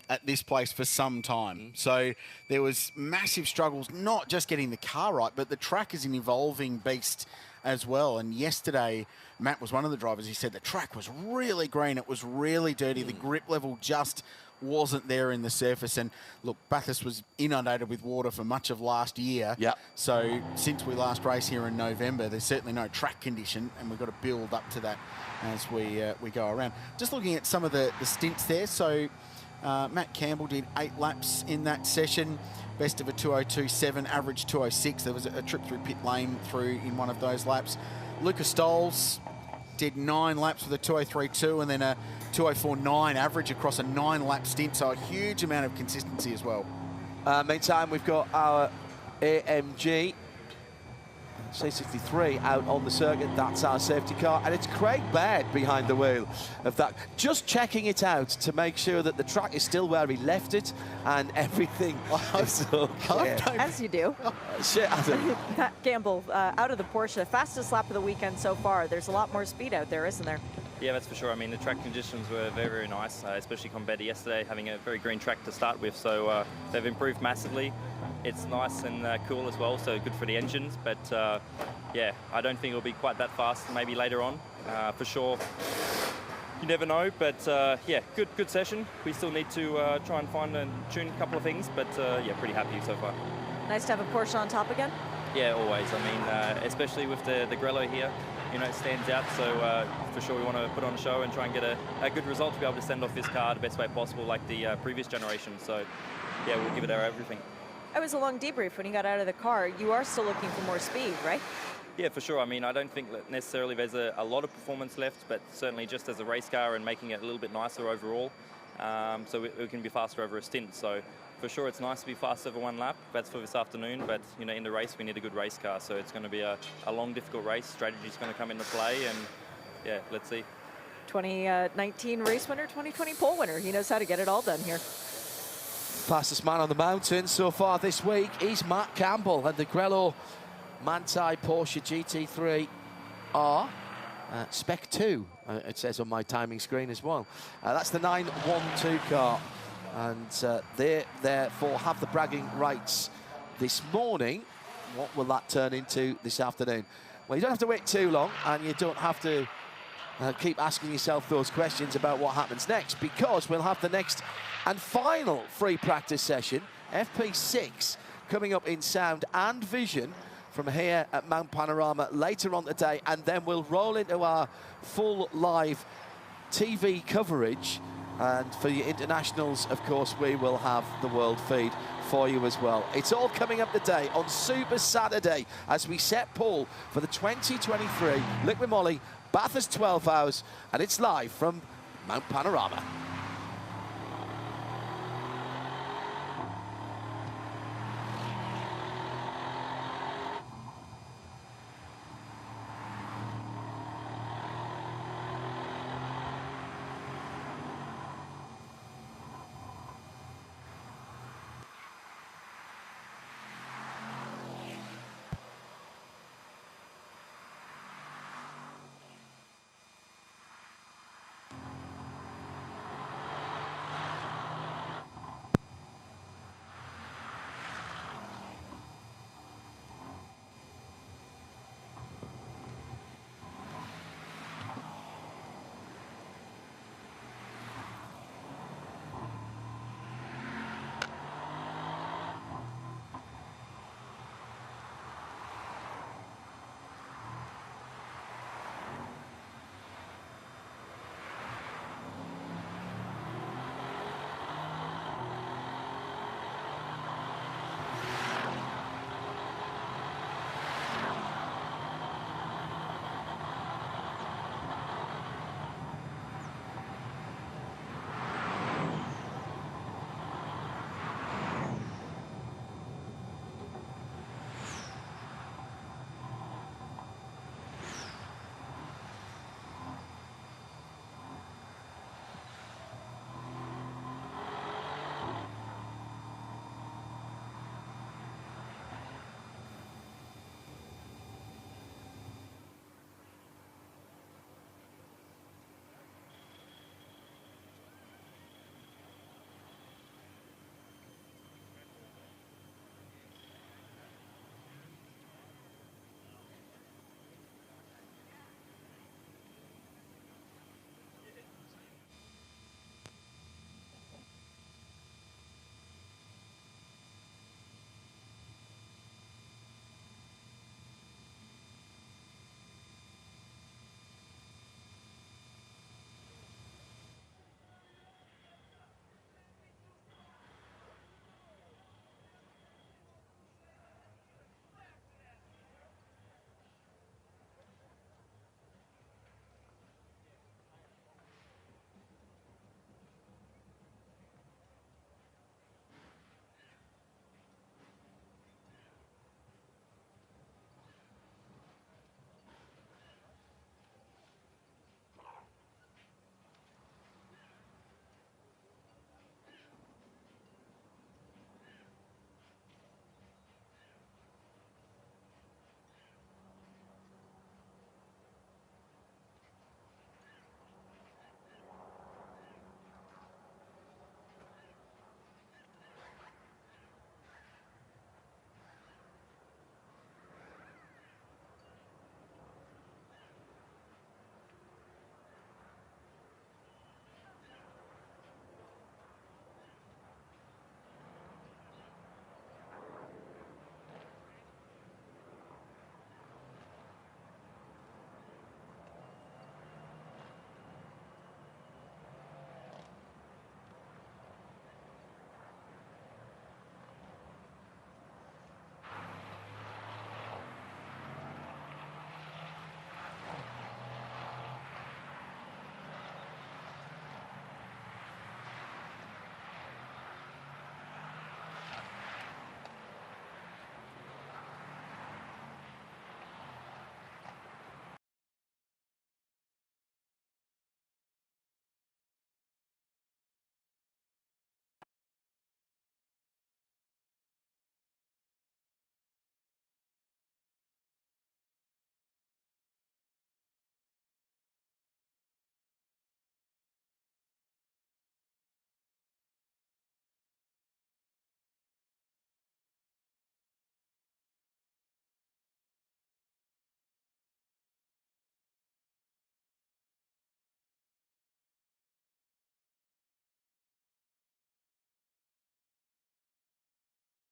S3: at this place for some time. So there was massive struggles, not just getting the car right, but the track is an evolving beast as well. And yesterday, Matt was one of the drivers. He said the track was really green. It was really dirty. The grip level just wasn't there in the surface. And look, Bathurst was inundated with water for much of last year.
S1: Yep.
S3: So since we last raced here in November, there's certainly no track condition, and we've got to build up to that as we go around. Just looking at some of the stints there. So Matt Campbell did 8 laps in that session. Best of a 2:02.7, average 2:06. There was a trip through pit lane through in one of those laps. Lucas Stoles did 9 laps with a 2:03.2 and then a 2:04.9 average across a 9-lap stint. So a huge amount of consistency as well.
S1: Meantime, we've got our AMG C63 out on the circuit. That's our safety car, and it's Craig Baird behind the wheel of that, just checking it out to make sure that the track is still where he left it and everything is okay.
S2: As you do.
S1: Shit, Adam.
S2: Matt Campbell out of the Porsche, fastest lap of the weekend so far. There's a lot more speed out there, isn't there?
S6: Yeah, that's for sure. I mean, the track conditions were very, very nice, especially compared to yesterday, having a very green track to start with. So they've improved massively. It's nice and cool as well, so good for the engines. But yeah, I don't think it'll be quite that fast. Maybe later on, for sure. You never know, but yeah, good session. We still need to try and find and tune a couple of things, but yeah, pretty happy so far.
S2: Nice to have a Porsche on top again.
S6: Yeah, always. I mean, especially with the Grello here, you know, it stands out. So for sure, we want to put on a show and try and get a good result to be able to send off this car the best way possible, like the previous generation. So yeah, we'll give it our everything.
S2: It was a long debrief when you got out of the car. You are still looking for more speed, right?
S6: Yeah, for sure. I mean, I don't think that necessarily there's a lot of performance left, but certainly just as a race car and making it a little bit nicer overall. So we can be faster over a stint. So for sure, it's nice to be fast over one lap. That's for this afternoon. But you know, in the race, we need a good race car. So it's going to be a long, difficult race. Strategy's going to come into play, and yeah, let's see.
S2: 2019 race winner, 2020 pole winner. He knows how to get it all done here.
S1: Fastest man on the mountain so far this week is Matt Campbell, and the Grello Manthey Porsche GT3 R Spec 2, it says on my timing screen as well. That's the 912 car, and they therefore have the bragging rights this morning. What will that turn into this afternoon? Well, you don't have to wait too long, and you don't have to keep asking yourself those questions about what happens next, because we'll have the next And final free practice session, FP6, coming up in sound and vision from here at Mount Panorama later on today, and then we'll roll into our full live TV coverage. And for the internationals, of course, we will have the world feed for you as well. It's all coming up today on Super Saturday as we set pole for the 2023 Liquid Moly Bathurst 12 Hours, and it's live from Mount Panorama.